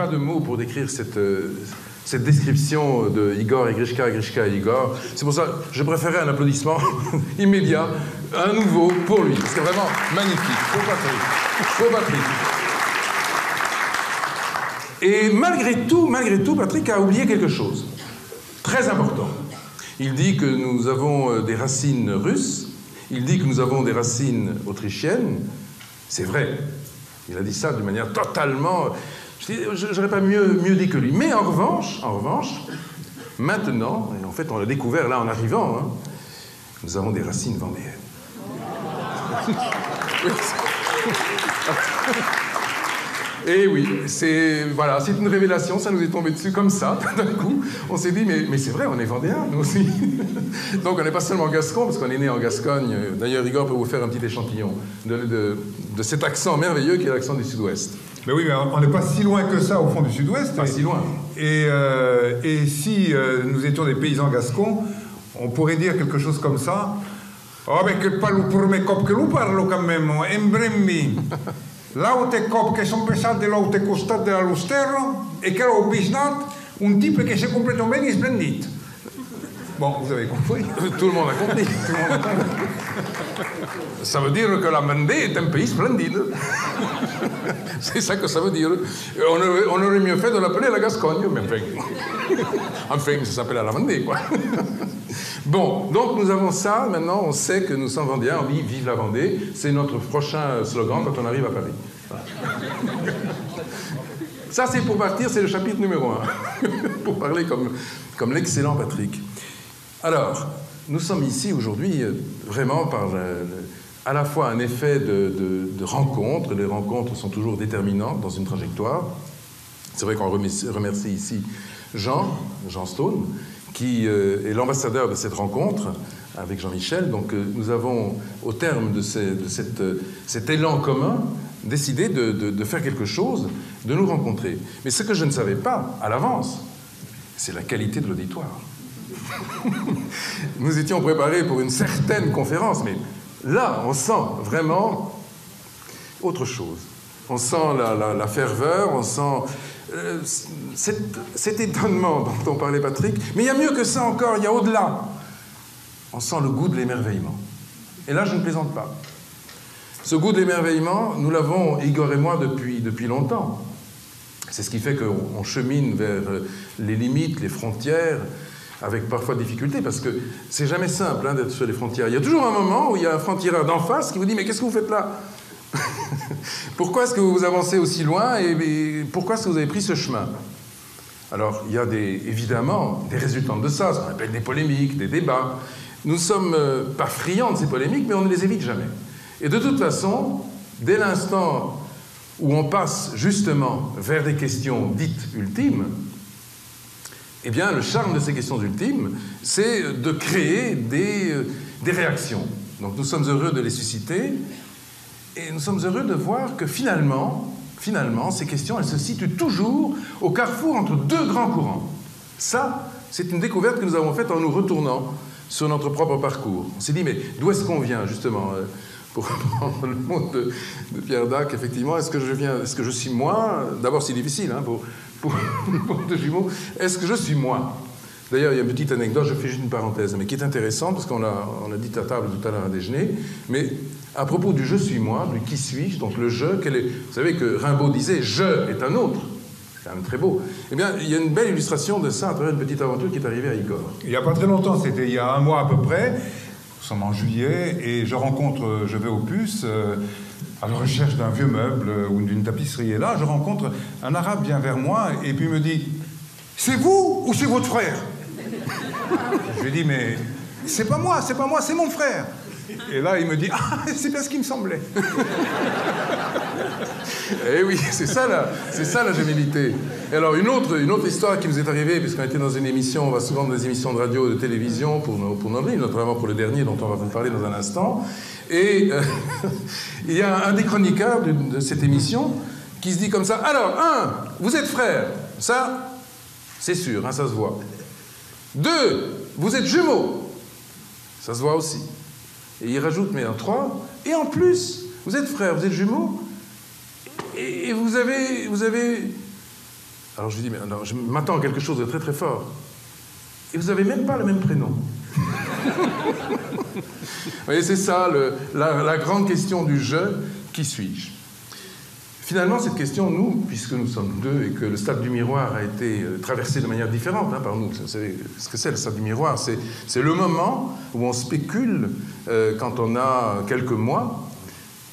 pas de mots pour décrire cette description de Igor et Grishka et Igor. C'est pour ça que je préférais un applaudissement immédiat, un nouveau pour lui. C'est vraiment magnifique. Faux Patrick. Et malgré tout, Patrick a oublié quelque chose. Très important. Il dit que nous avons des racines russes. Il dit que nous avons des racines autrichiennes. C'est vrai. Il a dit ça d'une manière totalement... Je n'aurais pas mieux dit que lui. Mais en revanche, maintenant, et en fait on l'a découvert là en arrivant, hein, nous avons des racines vendéennes. Et oui, c'est une révélation, ça nous est tombé dessus comme ça, d'un coup. On s'est dit, mais c'est vrai, on est vendéens, nous aussi. Donc on n'est pas seulement gascon, parce qu'on est né en Gascogne. D'ailleurs, Igor peut vous faire un petit échantillon de cet accent merveilleux qui est l'accent du sud-ouest. Mais oui, mais on n'est pas si loin que ça au fond du sud-ouest. Pas si loin. Et si nous étions des paysans gascons, on pourrait dire quelque chose comme ça. Oh, mais que parlo pour mes copes que nous parlo quand même, embremmi. L'aute cop che sono pensate l'aute costate della Lusterro et che ho bisnat un type che s'est complètement bien splendide. Bon, vous avez compris. Tout le monde a compris. Ça veut dire que la Vendée est un pays splendide. C'est ça que ça veut dire. On aurait mieux fait de l'appeler la Gascogne, mais enfin, ça s'appelle la Vendée, quoi. Bon, donc nous avons ça, maintenant on sait que nous sommes vendéens, on dit « Vive la Vendée », c'est notre prochain slogan quand on arrive à Paris. Voilà. Ça c'est pour partir, c'est le chapitre numéro 1, pour parler comme l'excellent Patrick. Alors, nous sommes ici aujourd'hui vraiment par à la fois un effet de rencontre. Les rencontres sont toujours déterminantes dans une trajectoire. C'est vrai qu'on remercie ici Jean Stone, qui est l'ambassadeur de cette rencontre avec Jean-Michel. Donc nous avons, au terme de cet élan commun, décidé de faire quelque chose, de nous rencontrer. Mais ce que je ne savais pas à l'avance, c'est la qualité de l'auditoire. Nous étions préparés pour une certaine conférence, mais là, on sent vraiment autre chose. On sent la ferveur, on sent cet étonnement dont on parlait Patrick. Mais il y a mieux que ça encore, il y a au-delà. On sent le goût de l'émerveillement. Et là, je ne plaisante pas. Ce goût de l'émerveillement, nous l'avons, Igor et moi, depuis longtemps. C'est ce qui fait qu'on chemine vers les limites, les frontières, avec parfois difficulté, parce que c'est jamais simple d'être sur les frontières. Il y a toujours un moment où il y a un franc-tireur d'en face qui vous dit « Mais qu'est-ce que vous faites là ?» Pourquoi est-ce que vous avancez aussi loin et pourquoi est-ce que vous avez pris ce chemin? Alors, il y a évidemment des résultantes de ça, ce qu'on appelle des polémiques, des débats. Nous ne sommes pas friands de ces polémiques, mais on ne les évite jamais. Et de toute façon, dès l'instant où on passe justement vers des questions dites ultimes, eh bien, le charme de ces questions ultimes, c'est de créer des réactions. Donc, nous sommes heureux de les susciter. Et nous sommes heureux de voir que finalement, ces questions, elles se situent toujours au carrefour entre deux grands courants. Ça, c'est une découverte que nous avons faite en nous retournant sur notre propre parcours. On s'est dit, mais d'où est-ce qu'on vient, justement, pour reprendre le mot de Pierre Dac, effectivement, est-ce que je suis moi? D'abord, c'est difficile, hein, pour deux jumeaux. Est-ce que je suis moi? D'ailleurs, il y a une petite anecdote, je fais juste une parenthèse, mais qui est intéressante, parce qu'on a dit à table tout à l'heure à déjeuner, mais à propos du « je suis moi », du « qui suis-je », donc le « je », vous savez que Rimbaud disait « je est un autre », c'est quand même très beau. Eh bien, il y a une belle illustration de ça à travers une petite aventure qui est arrivée à Igor. Il n'y a pas très longtemps, c'était il y a un mois à peu près, nous sommes en juillet, et je vais au Puce, à la recherche d'un vieux meuble ou d'une tapisserie, et là, je rencontre un Arabe vient vers moi, et puis me dit « C'est vous ou c'est votre frère ?» Je lui dis, mais c'est pas moi, c'est mon frère. Et là, il me dit, ah, c'est bien ce qui me semblait. Eh oui, c'est ça la gémilité. Et alors, une autre histoire qui nous est arrivée, puisqu'on était dans une émission, on va souvent dans des émissions de radio, de télévision, pour nos livres, notamment pour le dernier, dont on va vous parler dans un instant. Et il y a un des chroniqueurs de cette émission qui se dit comme ça, alors, vous êtes frères. Ça, c'est sûr, ça se voit. 2, vous êtes jumeaux. Ça se voit aussi. Et il rajoute, mais en 3, et en plus, vous êtes frères, vous êtes jumeaux, et vous avez Alors je lui dis, mais non, je m'attends à quelque chose de très très fort. Et vous n'avez même pas le même prénom. Vous voyez, c'est ça, la grande question du « je », qui suis-je? Finalement, cette question, nous, puisque nous sommes deux et que le stade du miroir a été traversé de manière différente par nous, vous savez ce que c'est le stade du miroir? C'est le moment où on spécule, quand on a quelques mois,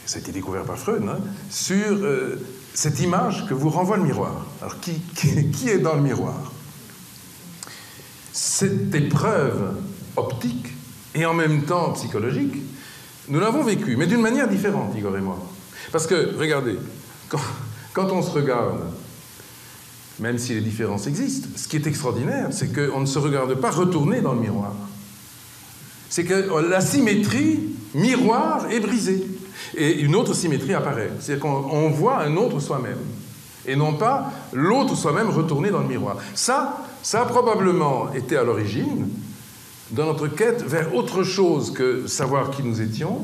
ça a été découvert par Freud, sur cette image que vous renvoie le miroir. Alors, qui est dans le miroir? Cette épreuve optique et en même temps psychologique, nous l'avons vécue, mais d'une manière différente, Igor et moi. Parce que, regardez, quand on se regarde, même si les différences existent, ce qui est extraordinaire, c'est qu'on ne se regarde pas retourner dans le miroir. C'est que la symétrie miroir est brisée. Et une autre symétrie apparaît. C'est-à-dire qu'on voit un autre soi-même. Et non pas l'autre soi-même retourner dans le miroir. Ça a probablement été à l'origine de notre quête vers autre chose que savoir qui nous étions.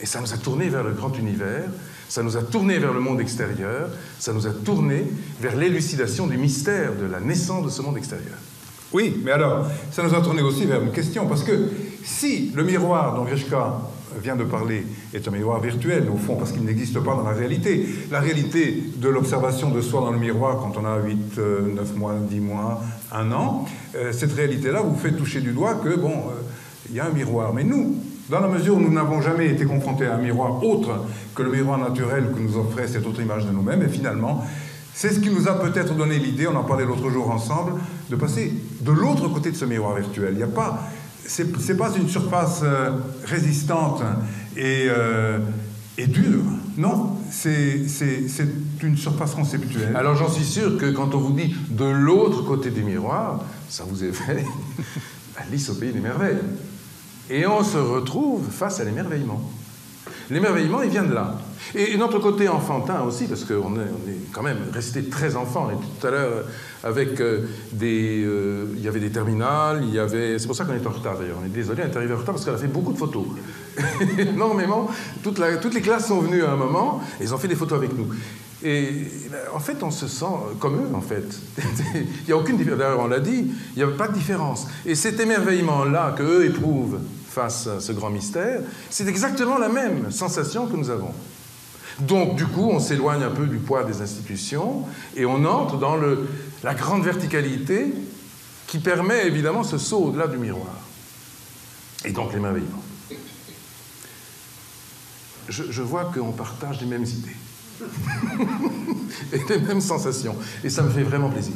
Et ça nous a tourné vers le grand univers. Ça nous a tourné vers le monde extérieur, ça nous a tourné vers l'élucidation du mystère de la naissance de ce monde extérieur. Oui, mais alors, ça nous a tourné aussi vers une question, parce que si le miroir dont Grishka vient de parler est un miroir virtuel, au fond, parce qu'il n'existe pas dans la réalité de l'observation de soi dans le miroir quand on a 8, 9 mois, 10 mois, 1 an, cette réalité-là vous fait toucher du doigt que, bon, il y a un miroir. Mais nous, dans la mesure où nous n'avons jamais été confrontés à un miroir autre que le miroir naturel que nous offrait cette autre image de nous-mêmes, et finalement, c'est ce qui nous a peut-être donné l'idée, on en parlait l'autre jour ensemble, de passer de l'autre côté de ce miroir virtuel. Il n'y a pas, c'est pas une surface résistante et dure, non, c'est une surface conceptuelle. Alors j'en suis sûr que quand on vous dit de l'autre côté du miroir, ça vous éveille Alice au pays des merveilles. Et on se retrouve face à l'émerveillement. L'émerveillement, il vient de là. Et notre côté enfantin aussi, parce qu'on est quand même resté très enfant. Et tout à l'heure, avec il y avait des terminales, c'est pour ça qu'on est en retard d'ailleurs. On est désolé, on est arrivé en retard parce qu'on a fait beaucoup de photos. Énormément. Toutes les classes sont venues à un moment, et ils ont fait des photos avec nous. Et en fait, on se sent comme eux, en fait. Il n'y a aucune différence. D'ailleurs, on l'a dit, il n'y a pas de différence. Et cet émerveillement-là qu'eux éprouvent face à ce grand mystère, c'est exactement la même sensation que nous avons. Donc, du coup, on s'éloigne un peu du poids des institutions et on entre dans la grande verticalité qui permet évidemment ce saut au-delà du miroir. Et donc, l'émerveillement. Je vois qu'on partage les mêmes idées. Et les mêmes sensations. Et ça me fait vraiment plaisir.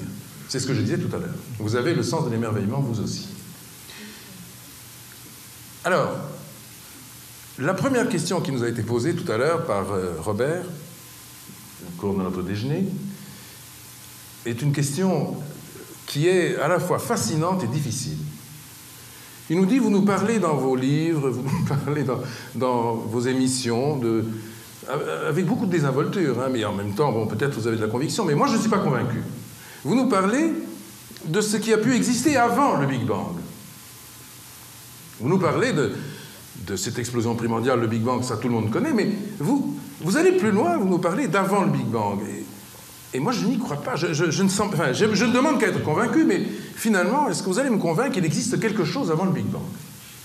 C'est ce que je disais tout à l'heure. Vous avez le sens de l'émerveillement, vous aussi. Alors, la première question qui nous a été posée tout à l'heure par Robert, au cours de notre déjeuner, est une question qui est à la fois fascinante et difficile. Il nous dit, vous nous parlez dans vos livres, vous nous parlez dans vos émissions, avec beaucoup de désinvolture, mais en même temps, bon, peut-être vous avez de la conviction, mais moi je ne suis pas convaincu. Vous nous parlez de ce qui a pu exister avant le Big Bang. Vous nous parlez de cette explosion primordiale, le Big Bang, ça tout le monde connaît, mais vous allez plus loin, vous nous parlez d'avant le Big Bang. Et moi, je n'y crois pas. Je ne demande qu'à être convaincu, mais finalement, est-ce que vous allez me convaincre qu'il existe quelque chose avant le Big Bang?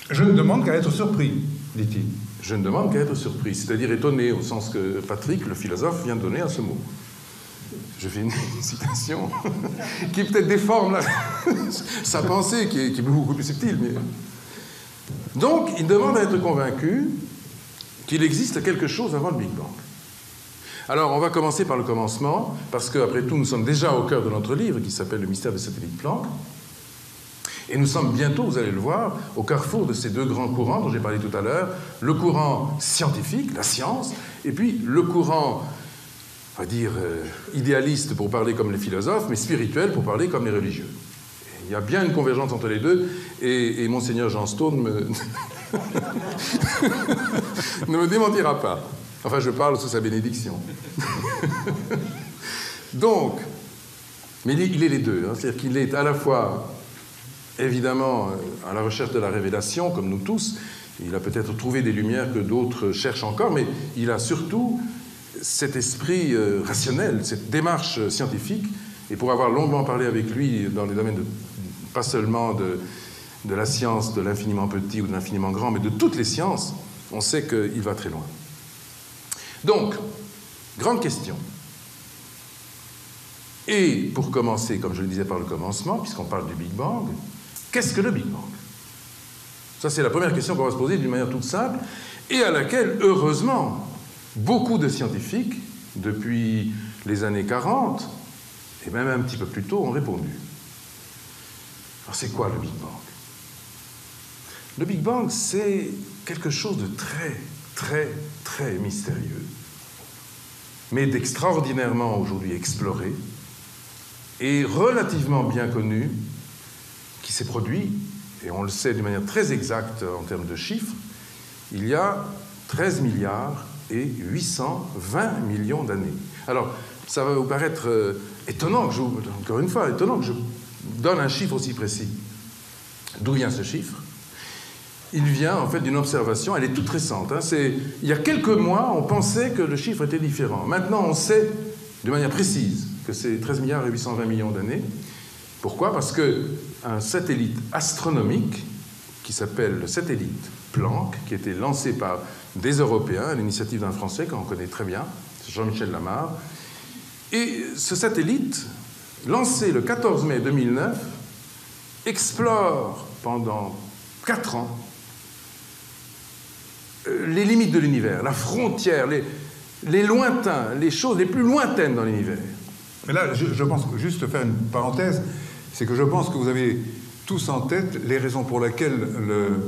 Je ne demande qu'à être surpris, dit-il. Je ne demande qu'à être surpris, c'est-à-dire étonné, au sens que Patrick, le philosophe, vient de donner à ce mot. Je fais une citation qui peut-être déforme sa pensée, qui est beaucoup plus subtile. Mais... Donc, il demande à être convaincu qu'il existe quelque chose avant le Big Bang. Alors, on va commencer par le commencement, parce qu'après tout, nous sommes déjà au cœur de notre livre, qui s'appelle « Le mystère des satellites Planck ». Et nous sommes bientôt, vous allez le voir, au carrefour de ces deux grands courants dont j'ai parlé tout à l'heure, le courant scientifique, la science, et puis le courant, on va dire, idéaliste pour parler comme les philosophes, mais spirituel pour parler comme les religieux. Il y a bien une convergence entre les deux, et Monseigneur Jean Stone ne me démentira pas. Enfin, je parle sous sa bénédiction. Donc, mais il est les deux, c'est-à-dire qu'il est à la fois... Évidemment, à la recherche de la révélation, comme nous tous, il a peut-être trouvé des lumières que d'autres cherchent encore, mais il a surtout cet esprit rationnel, cette démarche scientifique Et pour avoir longuement parlé avec lui dans les domaines pas seulement de la science de l'infiniment petit ou de l'infiniment grand, mais de toutes les sciences, on sait qu'il va très loin. Donc, grande question. Et pour commencer, comme je le disais par le commencement, puisqu'on parle du Big Bang, qu'est-ce que le Big Bang? Ça, c'est la première question qu'on va se poser d'une manière toute simple, et à laquelle, heureusement, beaucoup de scientifiques, depuis les années 40, et même un petit peu plus tôt, ont répondu. Alors, c'est quoi le Big Bang? Le Big Bang, c'est quelque chose de très, très, très mystérieux, mais d'extraordinairement aujourd'hui exploré, et relativement bien connu, qui s'est produit, et on le sait d'une manière très exacte en termes de chiffres, il y a 13 milliards et 820 millions d'années. Alors, ça va vous paraître étonnant, encore une fois, étonnant que je donne un chiffre aussi précis. D'où vient ce chiffre? Il vient en fait d'une observation, elle est toute récente. Hein, il y a quelques mois, on pensait que le chiffre était différent. Maintenant, on sait de manière précise que c'est 13 milliards et 820 millions d'années. Pourquoi? Parce qu'un satellite astronomique qui s'appelle le satellite Planck, qui a été lancé par des Européens, à l'initiative d'un Français qu'on connaît très bien, c'est Jean-Michel Lamarre, et ce satellite, lancé le 14 mai 2009, explore pendant 4 ans les limites de l'univers, la frontière, les lointains, les choses les plus lointaines dans l'univers. Mais là, je pense, juste faire une parenthèse, c'est que je pense que vous avez tous en tête les raisons pour lesquelles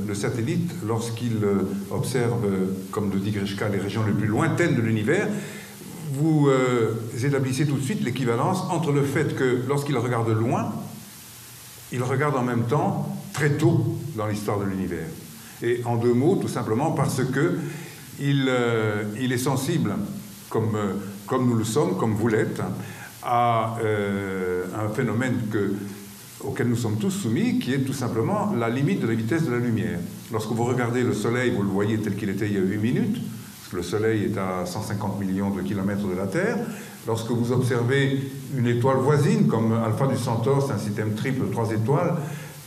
le satellite, lorsqu'il observe, comme le dit Grishka, les régions les plus lointaines de l'univers, vous établissez tout de suite l'équivalence entre le fait que lorsqu'il regarde loin, il regarde en même temps très tôt dans l'histoire de l'univers. Et en 2 mots, tout simplement parce que il est sensible, comme nous le sommes, comme vous l'êtes, à un phénomène auquel nous sommes tous soumis, qui est tout simplement la limite de la vitesse de la lumière. Lorsque vous regardez le Soleil, vous le voyez tel qu'il était il y a 8 minutes, parce que le Soleil est à 150 millions de kilomètres de la Terre. Lorsque vous observez une étoile voisine, comme Alpha du Centaure, c'est un système triple de 3 étoiles,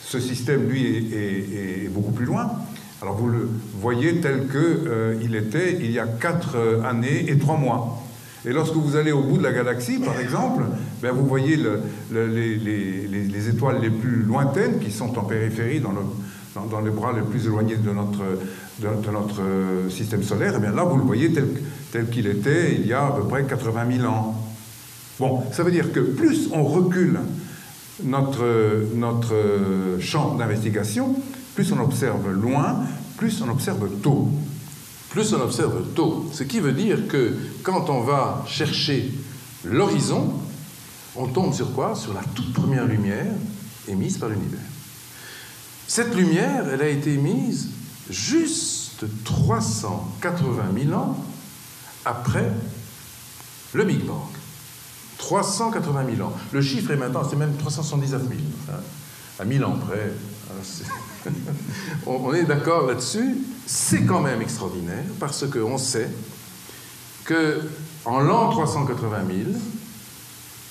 ce système, lui, est beaucoup plus loin. Alors vous le voyez tel qu'il était il y a 4 années et 3 mois. Et lorsque vous allez au bout de la galaxie, par exemple, ben vous voyez les étoiles les plus lointaines qui sont en périphérie, dans les bras les plus éloignés de notre système solaire. Et bien là, vous le voyez tel qu'il était il y a à peu près 80 000 ans. Bon, ça veut dire que plus on recule notre champ d'investigation, plus on observe loin, plus on observe tôt. Plus on observe tôt. Ce qui veut dire que quand on va chercher l'horizon, on tombe sur quoi? Sur la toute première lumière émise par l'univers. Cette lumière, elle a été émise juste 380 000 ans après le Big Bang. 380 000 ans. Le chiffre est maintenant, c'est même 379 000. Hein, à 1000 ans près. On est d'accord là-dessus. C'est quand même extraordinaire parce qu'on sait qu'en l'an 380 000,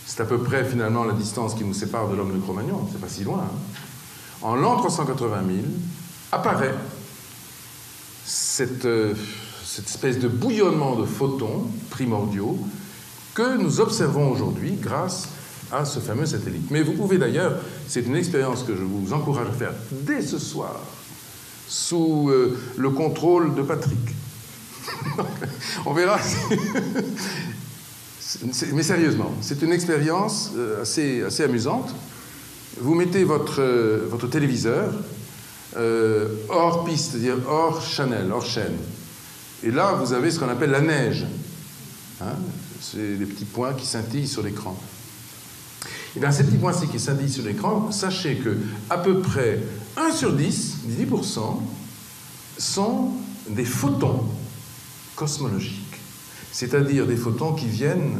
c'est à peu près finalement la distance qui nous sépare de l'homme de Cro-Magnon, c'est pas si loin. Hein. En l'an 380 000 apparaît cette espèce de bouillonnement de photons primordiaux que nous observons aujourd'hui grâce à ce fameux satellite. Mais vous pouvez d'ailleurs, c'est une expérience que je vous encourage à faire dès ce soir, sous le contrôle de Patrick. On verra. Mais sérieusement, c'est une expérience assez amusante. Vous mettez votre téléviseur hors piste, c'est-à-dire hors channel, hors chaîne. Et là, vous avez ce qu'on appelle la neige. Hein, c'est des petits points qui scintillent sur l'écran. Et bien, ces petits points-ci qui scintillent sur l'écran, sachez que à peu près 1 sur 10, 10%, sont des photons cosmologiques, c'est-à-dire des photons qui viennent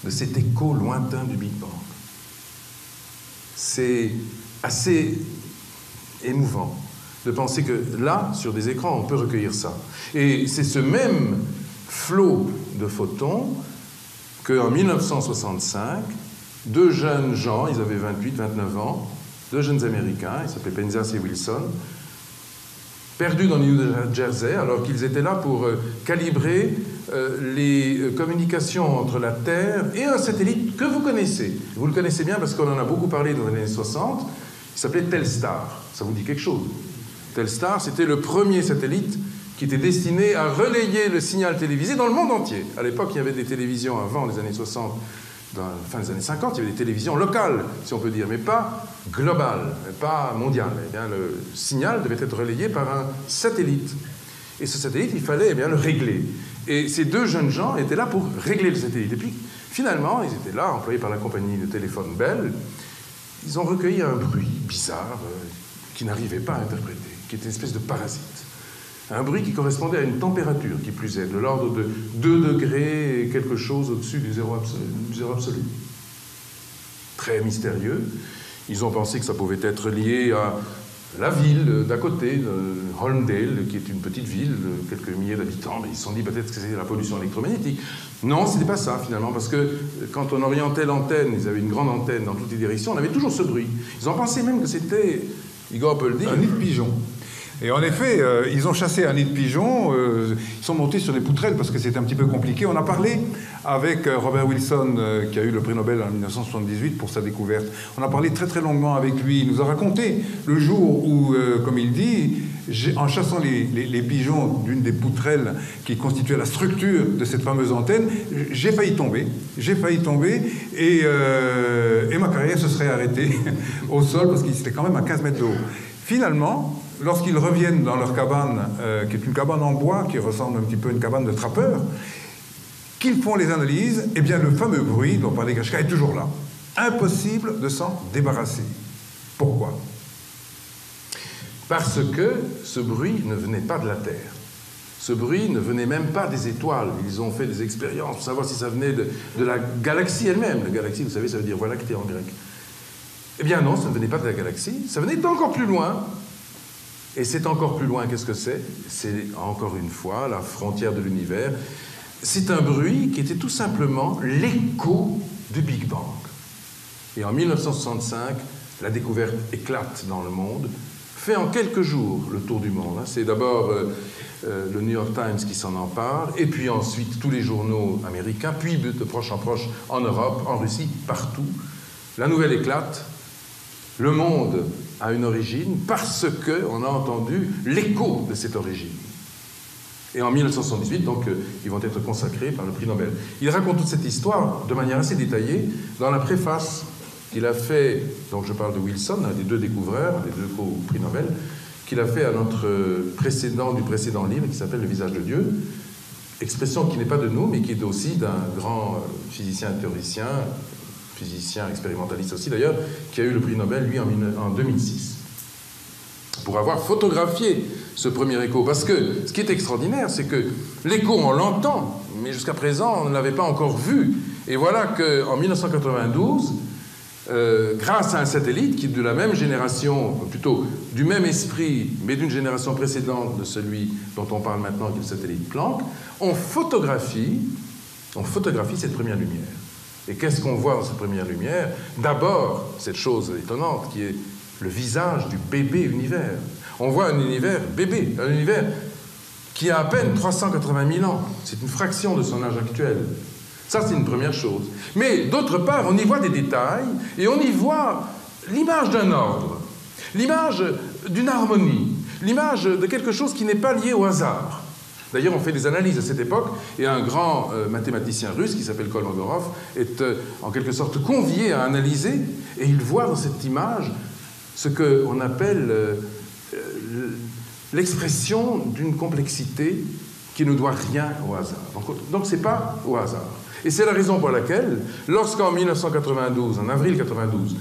de cet écho lointain du Big Bang. C'est assez émouvant de penser que là, sur des écrans, on peut recueillir ça. Et c'est ce même flot de photons qu'en 1965, deux jeunes gens, ils avaient 28, 29 ans, deux jeunes Américains, ils s'appelaient Penzas et Wilson, perdus dans le New Jersey, alors qu'ils étaient là pour calibrer les communications entre la Terre et un satellite que vous connaissez. Vous le connaissez bien parce qu'on en a beaucoup parlé dans les années 60, il s'appelait Telstar. Ça vous dit quelque chose? Telstar, c'était le premier satellite qui était destiné à relayer le signal télévisé dans le monde entier. À l'époque, il y avait des télévisions avant les années 60, dans la fin des années 50, il y avait des télévisions locales, si on peut dire, mais pas globales, pas mondiales. Eh bien, le signal devait être relayé par un satellite. Et ce satellite, il fallait le régler. Et ces deux jeunes gens étaient là pour régler le satellite. Et puis, finalement, ils étaient là, employés par la compagnie de téléphone Bell. Ils ont recueilli un bruit bizarre qu'ils n'arrivaient pas à interpréter, qui était une espèce de parasite. Un bruit qui correspondait à une température, qui plus est, de l'ordre de 2 degrés et quelque chose au-dessus du zéro absolu. Très mystérieux. Ils ont pensé que ça pouvait être lié à la ville d'à côté, Holmdale, qui est une petite ville de quelques milliers d'habitants, mais ils se sont dit peut-être que c'était la pollution électromagnétique. Non, ce n'était pas ça finalement, parce que quand on orientait l'antenne, ils avaient une grande antenne dans toutes les directions, on avait toujours ce bruit. Ils ont pensé même que c'était, Igor peut le dire, un nid de pigeon. Et en effet, ils ont chassé un nid de pigeons, ils sont montés sur des poutrelles parce que c'était un petit peu compliqué. On a parlé avec Robert Wilson, qui a eu le prix Nobel en 1978 pour sa découverte. On a parlé très très longuement avec lui. Il nous a raconté le jour où, comme il dit, en chassant les pigeons d'une des poutrelles qui constituait la structure de cette fameuse antenne, j'ai failli tomber. Et ma carrière se serait arrêtée au sol parce qu'il était quand même à 15 mètres de haut. Finalement, lorsqu'ils reviennent dans leur cabane, qui est une cabane en bois, qui ressemble un petit peu à une cabane de trappeur, qu'ils font les analyses, eh bien le fameux bruit dont parlait Gaschka est toujours là. Impossible de s'en débarrasser. Pourquoi? Parce que ce bruit ne venait pas de la Terre. Ce bruit ne venait même pas des étoiles. Ils ont fait des expériences pour savoir si ça venait de la galaxie elle-même. La galaxie, vous savez, ça veut dire Voie lactée en grec. Eh bien non, ça ne venait pas de la galaxie, ça venait d'encore plus loin. Et c'est encore plus loin, qu'est-ce que c'est? C'est encore une fois la frontière de l'univers. C'est un bruit qui était tout simplement l'écho du Big Bang. Et en 1965, la découverte éclate dans le monde, fait en quelques jours le tour du monde. C'est d'abord le New York Times qui s'en empare, et puis ensuite tous les journaux américains, puis de proche en proche en Europe, en Russie, partout. La nouvelle éclate. Le monde a une origine parce qu'on a entendu l'écho de cette origine. Et en 1978, donc, ils vont être consacrés par le prix Nobel. Il raconte toute cette histoire de manière assez détaillée dans la préface qu'il a fait, donc je parle de Wilson, un des deux découvreurs, des deux prix Nobel, qu'il a fait à notre du précédent livre qui s'appelle « Le visage de Dieu », expression qui n'est pas de nous, mais qui est aussi d'un grand physicien et théoricien, physicien expérimentaliste aussi d'ailleurs, qui a eu le prix Nobel, lui, en 2006, pour avoir photographié ce premier écho. Parce que ce qui est extraordinaire, c'est que l'écho, on l'entend, mais jusqu'à présent, on ne l'avait pas encore vu. Et voilà qu'en 1992, grâce à un satellite qui est de la même génération, plutôt du même esprit, mais d'une génération précédente de celui dont on parle maintenant, qui est le satellite Planck, on photographie cette première lumière. Et qu'est-ce qu'on voit dans cette première lumière? D'abord, cette chose étonnante qui est le visage du bébé univers. On voit un univers bébé, un univers qui a à peine 380 000 ans. C'est une fraction de son âge actuel. Ça, c'est une première chose. Mais d'autre part, on y voit des détails et on y voit l'image d'un ordre, l'image d'une harmonie, l'image de quelque chose qui n'est pas lié au hasard. D'ailleurs, on fait des analyses à cette époque, et un grand mathématicien russe qui s'appelle Kolmogorov est en quelque sorte convié à analyser, et il voit dans cette image ce qu'on appelle l'expression d'une complexité qui ne doit rien au hasard. Donc c'est pas au hasard. Et c'est la raison pour laquelle, lorsqu'en 1992, en avril 1992,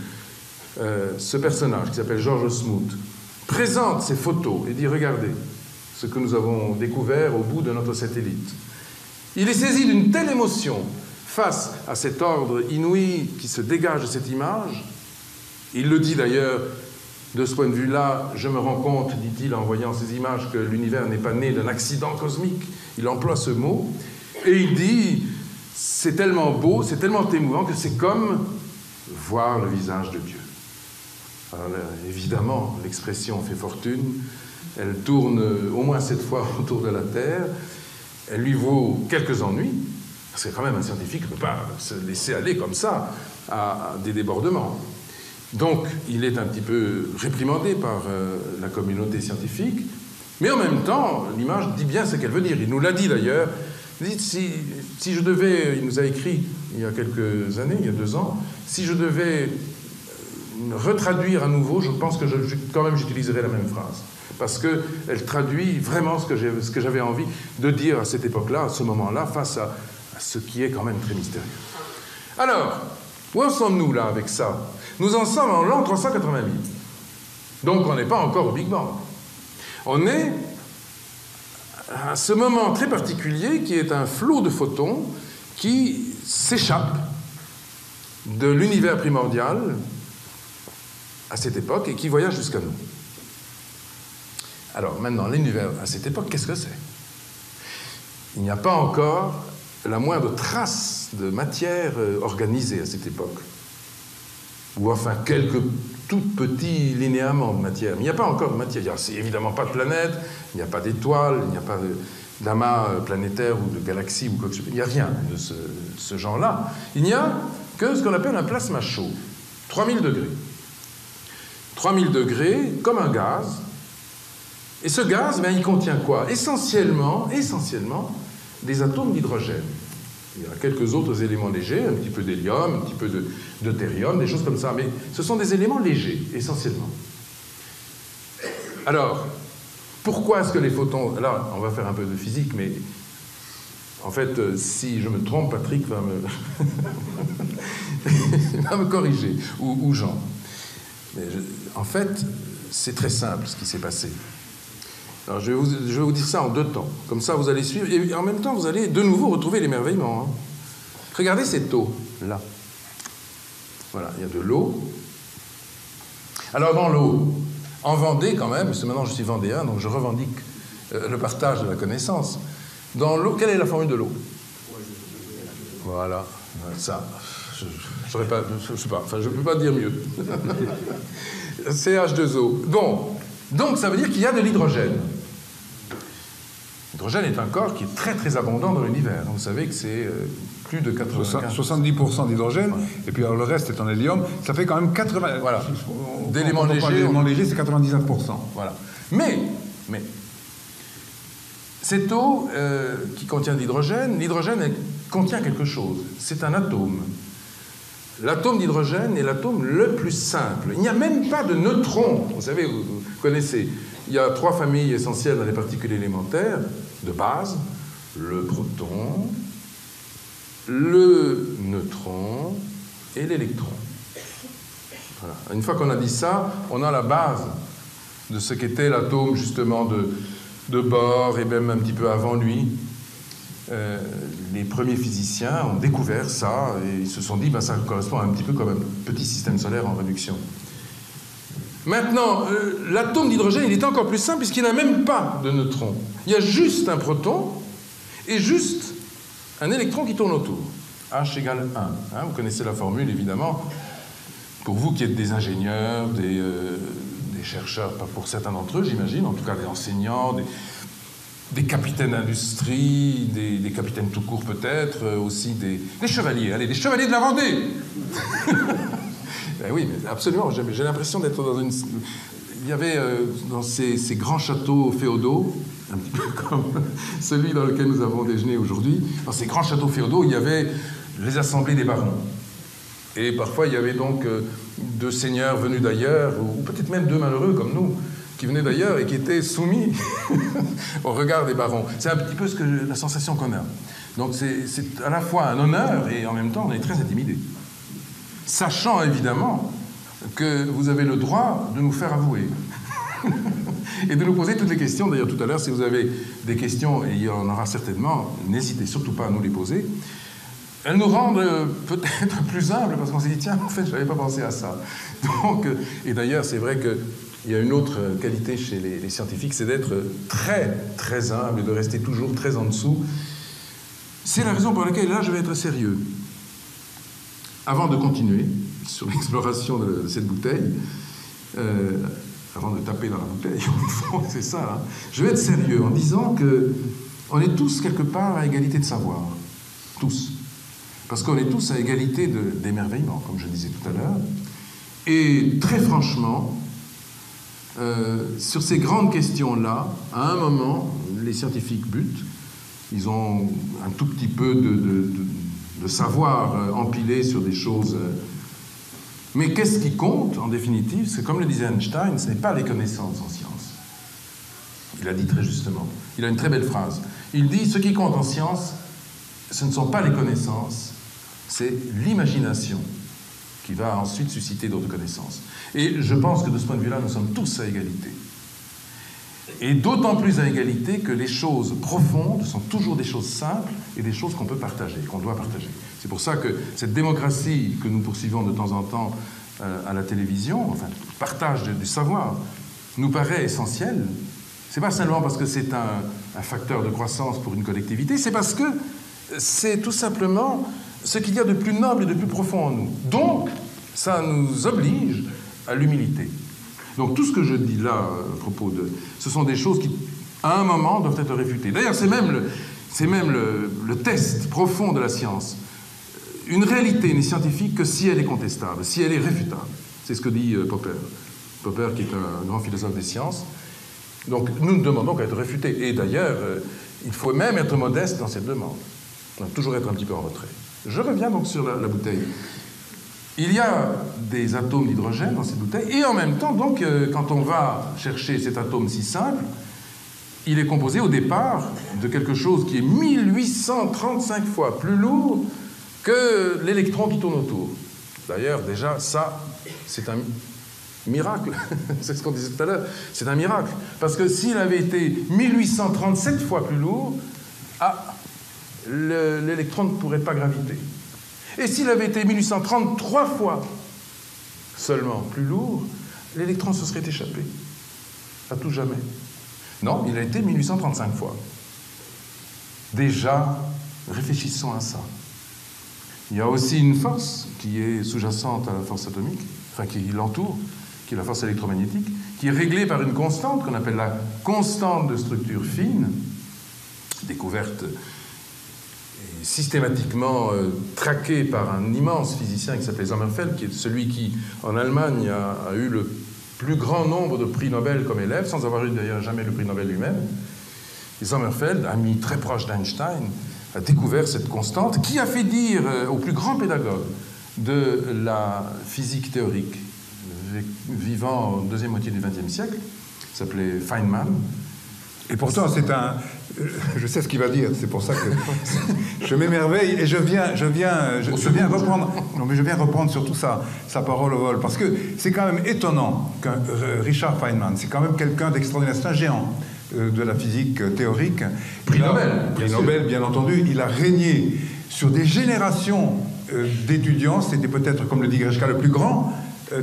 ce personnage qui s'appelle George Smoot présente ses photos et dit « Regardez ce que nous avons découvert au bout de notre satellite », il est saisi d'une telle émotion face à cet ordre inouï qui se dégage de cette image. Il le dit d'ailleurs, de ce point de vue-là, je me rends compte, dit-il en voyant ces images, que l'univers n'est pas né d'un accident cosmique. Il emploie ce mot, et il dit, c'est tellement beau, c'est tellement émouvant que c'est comme voir le visage de Dieu. Alors, là, évidemment, l'expression fait fortune, elle tourne au moins 7 fois autour de la Terre, elle lui vaut quelques ennuis, parce que quand même un scientifique ne peut pas se laisser aller comme ça à des débordements. Donc, il est un petit peu réprimandé par la communauté scientifique, mais en même temps, l'image dit bien ce qu'elle veut dire. Il nous l'a dit d'ailleurs. Il dit, si je devais, il nous a écrit il y a quelques années, il y a 2 ans, si je devais retraduire à nouveau, je pense que quand même j'utiliserais la même phrase. Parce qu'elle traduit vraiment ce que j'avais envie de dire à cette époque-là, à ce moment-là, face à ce qui est quand même très mystérieux. Alors, où en sommes-nous là avec ça? Nous en sommes en l'an 380 000. Donc on n'est pas encore au Big Bang. On est à ce moment très particulier qui est un flot de photons qui s'échappe de l'univers primordial à cette époque et qui voyage jusqu'à nous. Alors maintenant, l'univers à cette époque, qu'est-ce que c'est? Il n'y a pas encore la moindre trace de matière organisée à cette époque. Ou enfin quelques tout petits linéaments de matière. Mais il n'y a pas encore de matière. Il n'y a évidemment pas de planète, il n'y a pas d'étoiles, il n'y a pas d'amas planétaire ou de galaxies ou quoi que ce soit. Il n'y a rien de ce genre-là. Il n'y a que ce qu'on appelle un plasma chaud. 3000 degrés. 3000 degrés, comme un gaz. Et ce gaz, il contient quoi? Essentiellement, des atomes d'hydrogène. Il y a quelques autres éléments légers, un petit peu d'hélium, un petit peu de deutérium, des choses comme ça, mais ce sont des éléments légers, essentiellement. Alors, pourquoi est-ce que les photons... Là, on va faire un peu de physique, mais en fait, si je me trompe, Patrick va me corriger, ou Jean. Mais en fait, c'est très simple ce qui s'est passé. Alors, je vais vous dire ça en 2 temps. Comme ça, vous allez suivre. Et en même temps, vous allez de nouveau retrouver l'émerveillement. Hein. Regardez cette eau, là. Voilà, il y a de l'eau. Alors, dans l'eau, en Vendée, quand même, parce que maintenant je suis vendéen, donc je revendique le partage de la connaissance. Dans l'eau, quelle est la formule de l'eau? Voilà, ça. Je ne sais pas, enfin, je ne peux pas dire mieux. CH2O. Donc, ça veut dire qu'il y a de l'hydrogène. L'hydrogène est un corps qui est très très abondant dans l'univers. Vous savez que c'est plus de 95%. 70% d'hydrogène, voilà. Et puis alors, le reste est en hélium. Ça fait quand même 80%. Voilà. D'éléments légers. D'éléments légers, c'est 99%. Voilà. Mais cette eau qui contient de l'hydrogène, contient quelque chose. C'est un atome. L'atome d'hydrogène est l'atome le plus simple. Il n'y a même pas de neutrons. Vous savez, vous connaissez. Il y a 3 familles essentielles dans les particules élémentaires de base. Le proton, le neutron et l'électron. Voilà. Une fois qu'on a dit ça, on a la base de ce qu'était l'atome justement de Bohr et même un petit peu avant lui. Les premiers physiciens ont découvert ça et ils se sont dit ça correspond un petit peu comme un petit système solaire en réduction. Maintenant, l'atome d'hydrogène, il est encore plus simple puisqu'il n'a même pas de neutrons. Il y a juste un proton et juste un électron qui tourne autour. H égale 1. Hein, vous connaissez la formule, évidemment. Pour vous qui êtes des ingénieurs, des chercheurs, pas pour certains d'entre eux, j'imagine, en tout cas des enseignants, des capitaines d'industrie, des capitaines tout court peut-être, aussi des chevaliers, allez, des chevaliers de la Vendée. Ben oui, mais absolument, j'ai l'impression d'être dans une... Il y avait dans ces grands châteaux féodaux, un petit peu comme celui dans lequel nous avons déjeuné aujourd'hui, dans ces grands châteaux féodaux, il y avait les assemblées des barons. Et parfois, il y avait donc 2 seigneurs venus d'ailleurs, ou peut-être même 2 malheureux comme nous, qui venaient d'ailleurs et qui étaient soumis au regard des barons. C'est un petit peu la sensation qu'on a. Donc c'est à la fois un honneur et en même temps on est très intimidé. Sachant évidemment que vous avez le droit de nous faire avouer. Et de nous poser toutes les questions. D'ailleurs tout à l'heure, si vous avez des questions, et il y en aura certainement, n'hésitez surtout pas à nous les poser. Elles nous rendent peut-être plus humbles parce qu'on s'est dit, tiens, en fait, je n'avais pas pensé à ça. Donc, et d'ailleurs, c'est vrai qu'il y a une autre qualité chez les scientifiques, c'est d'être très, très humble et de rester toujours très en dessous. C'est la raison pour laquelle, là, je vais être sérieux. Avant de continuer, sur l'exploration de cette bouteille, avant de taper dans la bouteille, au fond, c'est ça, hein. Je vais être sérieux en disant qu'on est tous quelque part à égalité de savoir. Tous. Parce qu'on est tous à égalité d'émerveillement, comme je disais tout à l'heure. Et très franchement, sur ces grandes questions-là, à un moment, les scientifiques butent. Ils ont un tout petit peu de savoir empilé sur des choses. Mais qu'est-ce qui compte, en définitive? C'est comme le disait Einstein, ce n'est pas les connaissances en science. Il a dit très justement. Il a une très belle phrase. Il dit, ce qui compte en science, ce ne sont pas les connaissances, c'est l'imagination qui va ensuite susciter d'autres connaissances. Et je pense que de ce point de vue-là, nous sommes tous à égalité. Et d'autant plus à égalité que les choses profondes sont toujours des choses simples et des choses qu'on peut partager, qu'on doit partager. C'est pour ça que cette démocratie que nous poursuivons de temps en temps à la télévision, enfin, partage du savoir, nous paraît essentielle. C'est pas seulement parce que c'est un facteur de croissance pour une collectivité, c'est parce que c'est tout simplement ce qu'il y a de plus noble et de plus profond en nous. Donc, ça nous oblige à l'humilité. Donc tout ce que je dis là, à propos de... Ce sont des choses qui, à un moment, doivent être réfutées. D'ailleurs, c'est même le test profond de la science. Une réalité n'est scientifique que si elle est contestable, si elle est réfutable. C'est ce que dit Popper. Popper, qui est un grand philosophe des sciences. Donc nous ne demandons qu'à être réfutés. Et d'ailleurs, il faut même être modeste dans cette demande. Donc toujours être un petit peu en retrait. Je reviens donc sur la bouteille. Il y a des atomes d'hydrogène dans cette bouteille, et en même temps, donc, quand on va chercher cet atome si simple, il est composé au départ de quelque chose qui est 1835 fois plus lourd que l'électron qui tourne autour. D'ailleurs, déjà, ça, c'est un miracle. C'est ce qu'on disait tout à l'heure. C'est un miracle. Parce que s'il avait été 1837 fois plus lourd, l'électron ne pourrait pas graviter. Et s'il avait été 1833 fois seulement plus lourd, l'électron se serait échappé. À tout jamais. Non, il a été 1835 fois. Déjà, réfléchissons à ça. Il y a aussi une force qui est sous-jacente à la force atomique, enfin qui l'entoure, qui est la force électromagnétique, qui est réglée par une constante qu'on appelle la constante de structure fine, découverte systématiquement traqué par un immense physicien qui s'appelait Sommerfeld, qui est celui qui, en Allemagne, a eu le plus grand nombre de prix Nobel comme élève, sans avoir eu d'ailleurs jamais le prix Nobel lui-même. Et Sommerfeld, ami très proche d'Einstein, a découvert cette constante qui a fait dire au plus grand pédagogue de la physique théorique, vivant en deuxième moitié du XXe siècle, qui s'appelait Feynman. Et pourtant, c'est un... Je sais ce qu'il va dire, c'est pour ça que je m'émerveille et je viens reprendre... Non, mais je viens reprendre surtout sa parole au vol, parce que c'est quand même étonnant qu'un Richard Feynman, c'est quand même quelqu'un d'extraordinaire, c'est un géant de la physique théorique. Prix Nobel. Prix Nobel, bien entendu. Il a régné sur des générations d'étudiants. C'était peut-être, comme le dit Greshka, le plus grand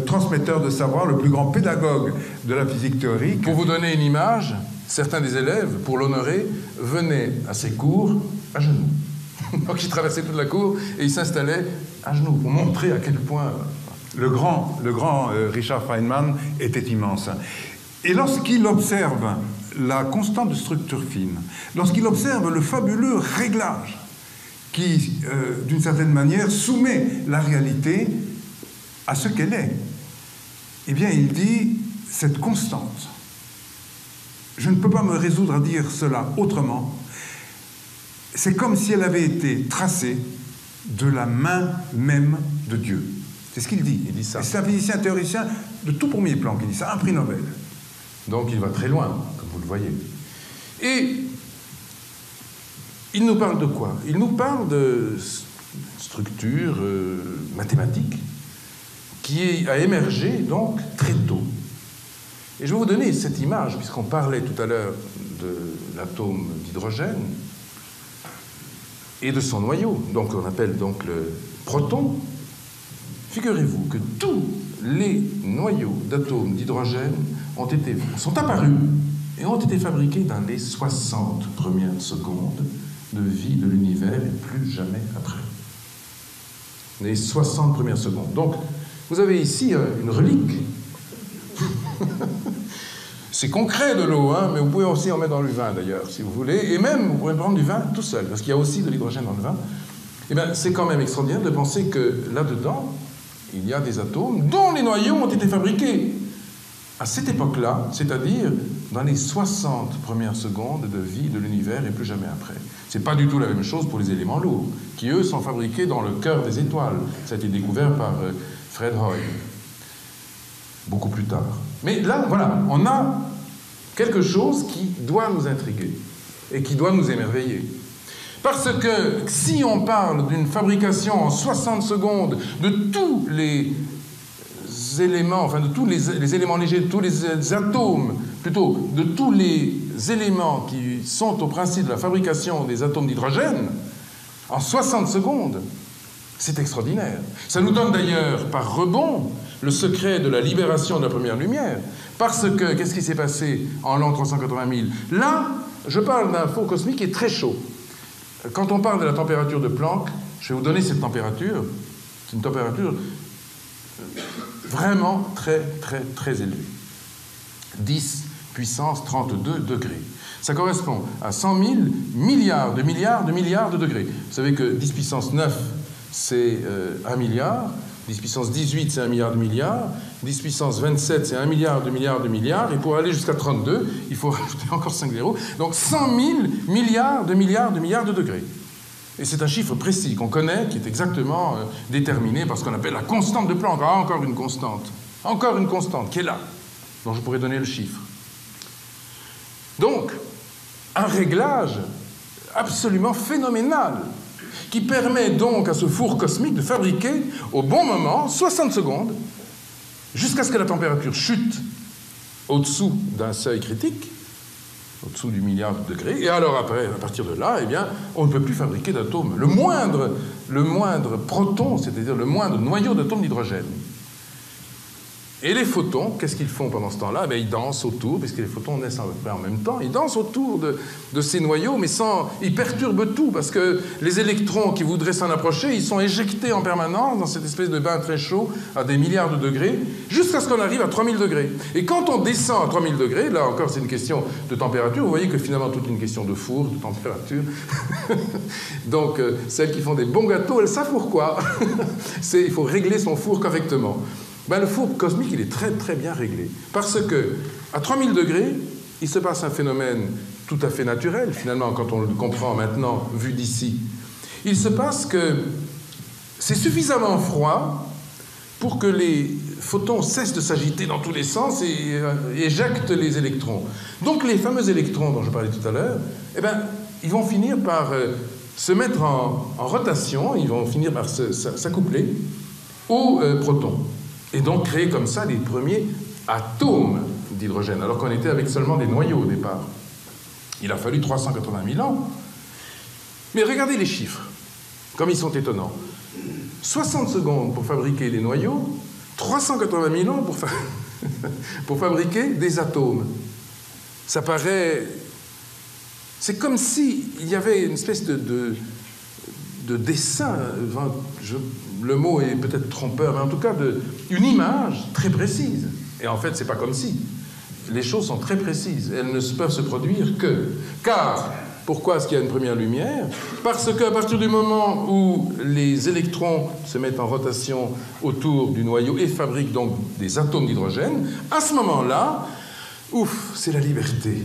transmetteur de savoir, le plus grand pédagogue de la physique théorique. Pour vous donner une image, certains des élèves, pour l'honorer, venaient à ses cours à genoux. Donc il traversait toute la cour et il s'installait à genoux pour montrer à quel point... Le grand Richard Feynman était immense. Et lorsqu'il observe la constante de structure fine, lorsqu'il observe le fabuleux réglage qui, d'une certaine manière, soumet la réalité à ce qu'elle est, eh bien, il dit, cette constante, je ne peux pas me résoudre à dire cela autrement, c'est comme si elle avait été tracée de la main même de Dieu. C'est ce qu'il dit. Il dit ça. C'est un physicien théoricien de tout premier plan qui dit ça, un prix Nobel. Donc il va très loin, comme vous le voyez. Et il nous parle de quoi? Il nous parle de structure mathématique qui a émergé donc très tôt. Et je vais vous donner cette image, puisqu'on parlait tout à l'heure de l'atome d'hydrogène et de son noyau, donc on appelle donc le proton. Figurez-vous que tous les noyaux d'atomes d'hydrogène sont apparus et ont été fabriqués dans les 60 premières secondes de vie de l'univers et plus jamais après. Les 60 premières secondes. Donc, Vous avez ici une relique. C'est concret de l'eau, hein, mais vous pouvez aussi en mettre dans le vin d'ailleurs, si vous voulez. Et même, vous pouvez prendre du vin tout seul, parce qu'il y a aussi de l'hydrogène dans le vin. Eh bien, c'est quand même extraordinaire de penser que là-dedans, il y a des atomes dont les noyaux ont été fabriqués à cette époque-là, c'est-à-dire dans les 60 premières secondes de vie de l'univers et plus jamais après. C'est pas du tout la même chose pour les éléments lourds, qui eux sont fabriqués dans le cœur des étoiles. Ça a été découvert par Fred Hoyle, beaucoup plus tard. Mais là, voilà, on a quelque chose qui doit nous intriguer et qui doit nous émerveiller. Parce que si on parle d'une fabrication en 60 secondes de tous les éléments, enfin de tous les éléments légers, de tous les atomes, plutôt de tous les éléments qui sont au principe de la fabrication des atomes d'hydrogène, en 60 secondes, c'est extraordinaire. Ça nous donne d'ailleurs, par rebond, le secret de la libération de la première lumière. Parce que, qu'est-ce qui s'est passé en l'an 380 000? Là, je parle d'un four cosmique qui est très chaud. Quand on parle de la température de Planck, je vais vous donner cette température. C'est une température vraiment très, très, très élevée. 10 puissance 32 degrés. Ça correspond à 100 000 milliards de milliards de milliards de degrés. Vous savez que 10 puissance 9, c'est 1 milliard. 10 puissance 18, c'est 1 milliard de milliards. 10 puissance 27, c'est 1 milliard de milliards de milliards. Et pour aller jusqu'à 32, il faut rajouter encore 5 zéros. Donc 100 000 milliards de milliards de milliards de degrés. Et c'est un chiffre précis qu'on connaît, qui est exactement déterminé par ce qu'on appelle la constante de Planck. Ah, encore une constante qui est là, dont je pourrais donner le chiffre. Donc, un réglage absolument phénoménal, qui permet donc à ce four cosmique de fabriquer au bon moment, 60 secondes, jusqu'à ce que la température chute au-dessous d'un seuil critique, au-dessous du milliard de degrés, et alors après, à partir de là, eh bien, on ne peut plus fabriquer d'atomes. Le moindre proton, c'est-à-dire le moindre noyau d'atome d'hydrogène. Et les photons, qu'est-ce qu'ils font pendant ce temps-là? Ils dansent autour, puisque les photons naissent en même temps, ils dansent autour de ces noyaux, mais ils perturbent tout, parce que les électrons qui voudraient s'en approcher, ils sont éjectés en permanence dans cette espèce de bain très chaud à des milliards de degrés, jusqu'à ce qu'on arrive à 3000 degrés. Et quand on descend à 3000 degrés, là encore c'est une question de température, vous voyez que finalement toute une question de four, de température. Donc celles qui font des bons gâteaux, elles savent pourquoi. Il faut régler son four correctement. Le four cosmique, il est très très bien réglé. Parce que, à 3000 degrés, il se passe un phénomène tout à fait naturel, finalement, quand on le comprend maintenant, vu d'ici. Il se passe que c'est suffisamment froid pour que les photons cessent de s'agiter dans tous les sens et éjectent les électrons. Donc les fameux électrons dont je parlais tout à l'heure, ils vont finir par se mettre en rotation, ils vont finir par s'accoupler aux protons. Et donc créer comme ça les premiers atomes d'hydrogène, alors qu'on était avec seulement des noyaux au départ. Il a fallu 380 000 ans. Mais regardez les chiffres, comme ils sont étonnants. 60 secondes pour fabriquer les noyaux, 380 000 ans pour fabriquer des atomes. Ça paraît... C'est comme s'il y avait une espèce de dessin, le mot est peut-être trompeur, mais en tout cas une image très précise. Et en fait, c'est pas comme si. Les choses sont très précises. Elles ne peuvent se produire que... Car, pourquoi est-ce qu'il y a une première lumière? Parce qu'à partir du moment où les électrons se mettent en rotation autour du noyau et fabriquent donc des atomes d'hydrogène, à ce moment-là, c'est la liberté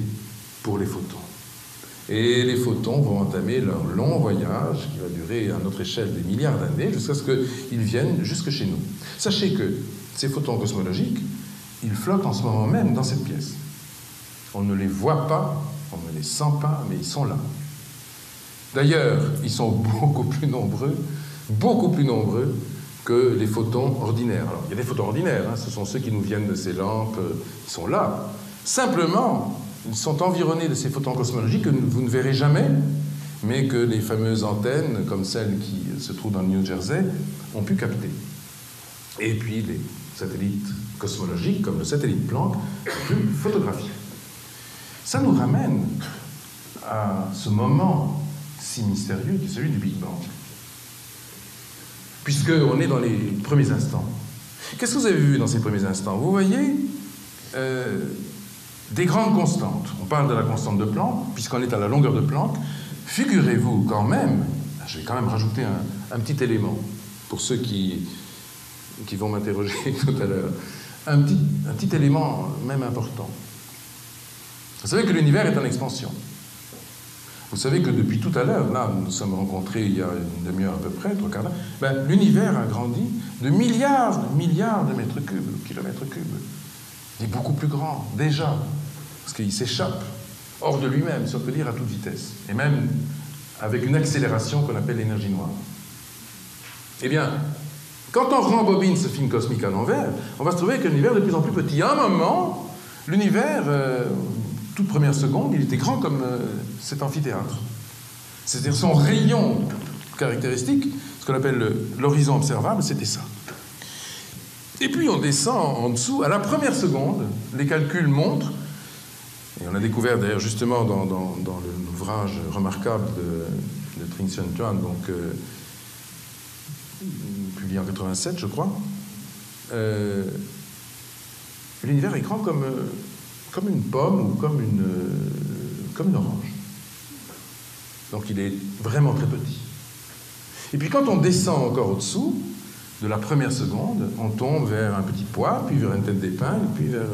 pour les photons. Et les photons vont entamer leur long voyage, qui va durer à notre échelle des milliards d'années, jusqu'à ce qu'ils viennent jusque chez nous. Sachez que ces photons cosmologiques, ils flottent en ce moment même dans cette pièce. On ne les voit pas, on ne les sent pas, mais ils sont là. D'ailleurs, ils sont beaucoup plus nombreux que les photons ordinaires. Alors, il y a des photons ordinaires, ce sont ceux qui nous viennent de ces lampes, ils sont là. Simplement, ils sont environnés de ces photons cosmologiques que vous ne verrez jamais, mais que les fameuses antennes, comme celles qui se trouvent dans le New Jersey, ont pu capter. Et puis les satellites cosmologiques, comme le satellite Planck, ont pu photographier. Ça nous ramène à ce moment si mystérieux qui est celui du Big Bang. Puisqu'on est dans les premiers instants. Qu'est-ce que vous avez vu dans ces premiers instants? Vous voyez des grandes constantes. On parle de la constante de Planck, puisqu'on est à la longueur de Planck. Figurez-vous quand même, je vais quand même rajouter un petit élément, pour ceux qui vont m'interroger tout à l'heure, un petit élément même important. Vous savez que l'univers est en expansion. Vous savez que depuis tout à l'heure, là, nous nous sommes rencontrés il y a une demi-heure à peu près, 3/4 d'heure, l'univers a grandi de milliards de mètres cubes, kilomètres cubes. Il est beaucoup plus grand, déjà, parce qu'il s'échappe hors de lui-même, si on peut dire, à toute vitesse, et même avec une accélération qu'on appelle l'énergie noire. Eh bien, quand on rembobine ce film cosmique à l'envers, on va se trouver avec un univers de plus en plus petit. À un moment, l'univers, toute première seconde, il était grand comme cet amphithéâtre. C'est-à-dire son rayon caractéristique, ce qu'on appelle l'horizon observable, c'était ça. Et puis on descend en dessous, à la première seconde, les calculs montrent, et on a découvert d'ailleurs justement dans l'ouvrage remarquable de Trinxian Tuan, donc publié en 87, je crois, l'univers est grand comme une pomme ou comme une orange. Donc il est vraiment très petit. Et puis quand on descend encore au-dessous, de la première seconde, on tombe vers un petit pois, puis vers une tête d'épingle, puis vers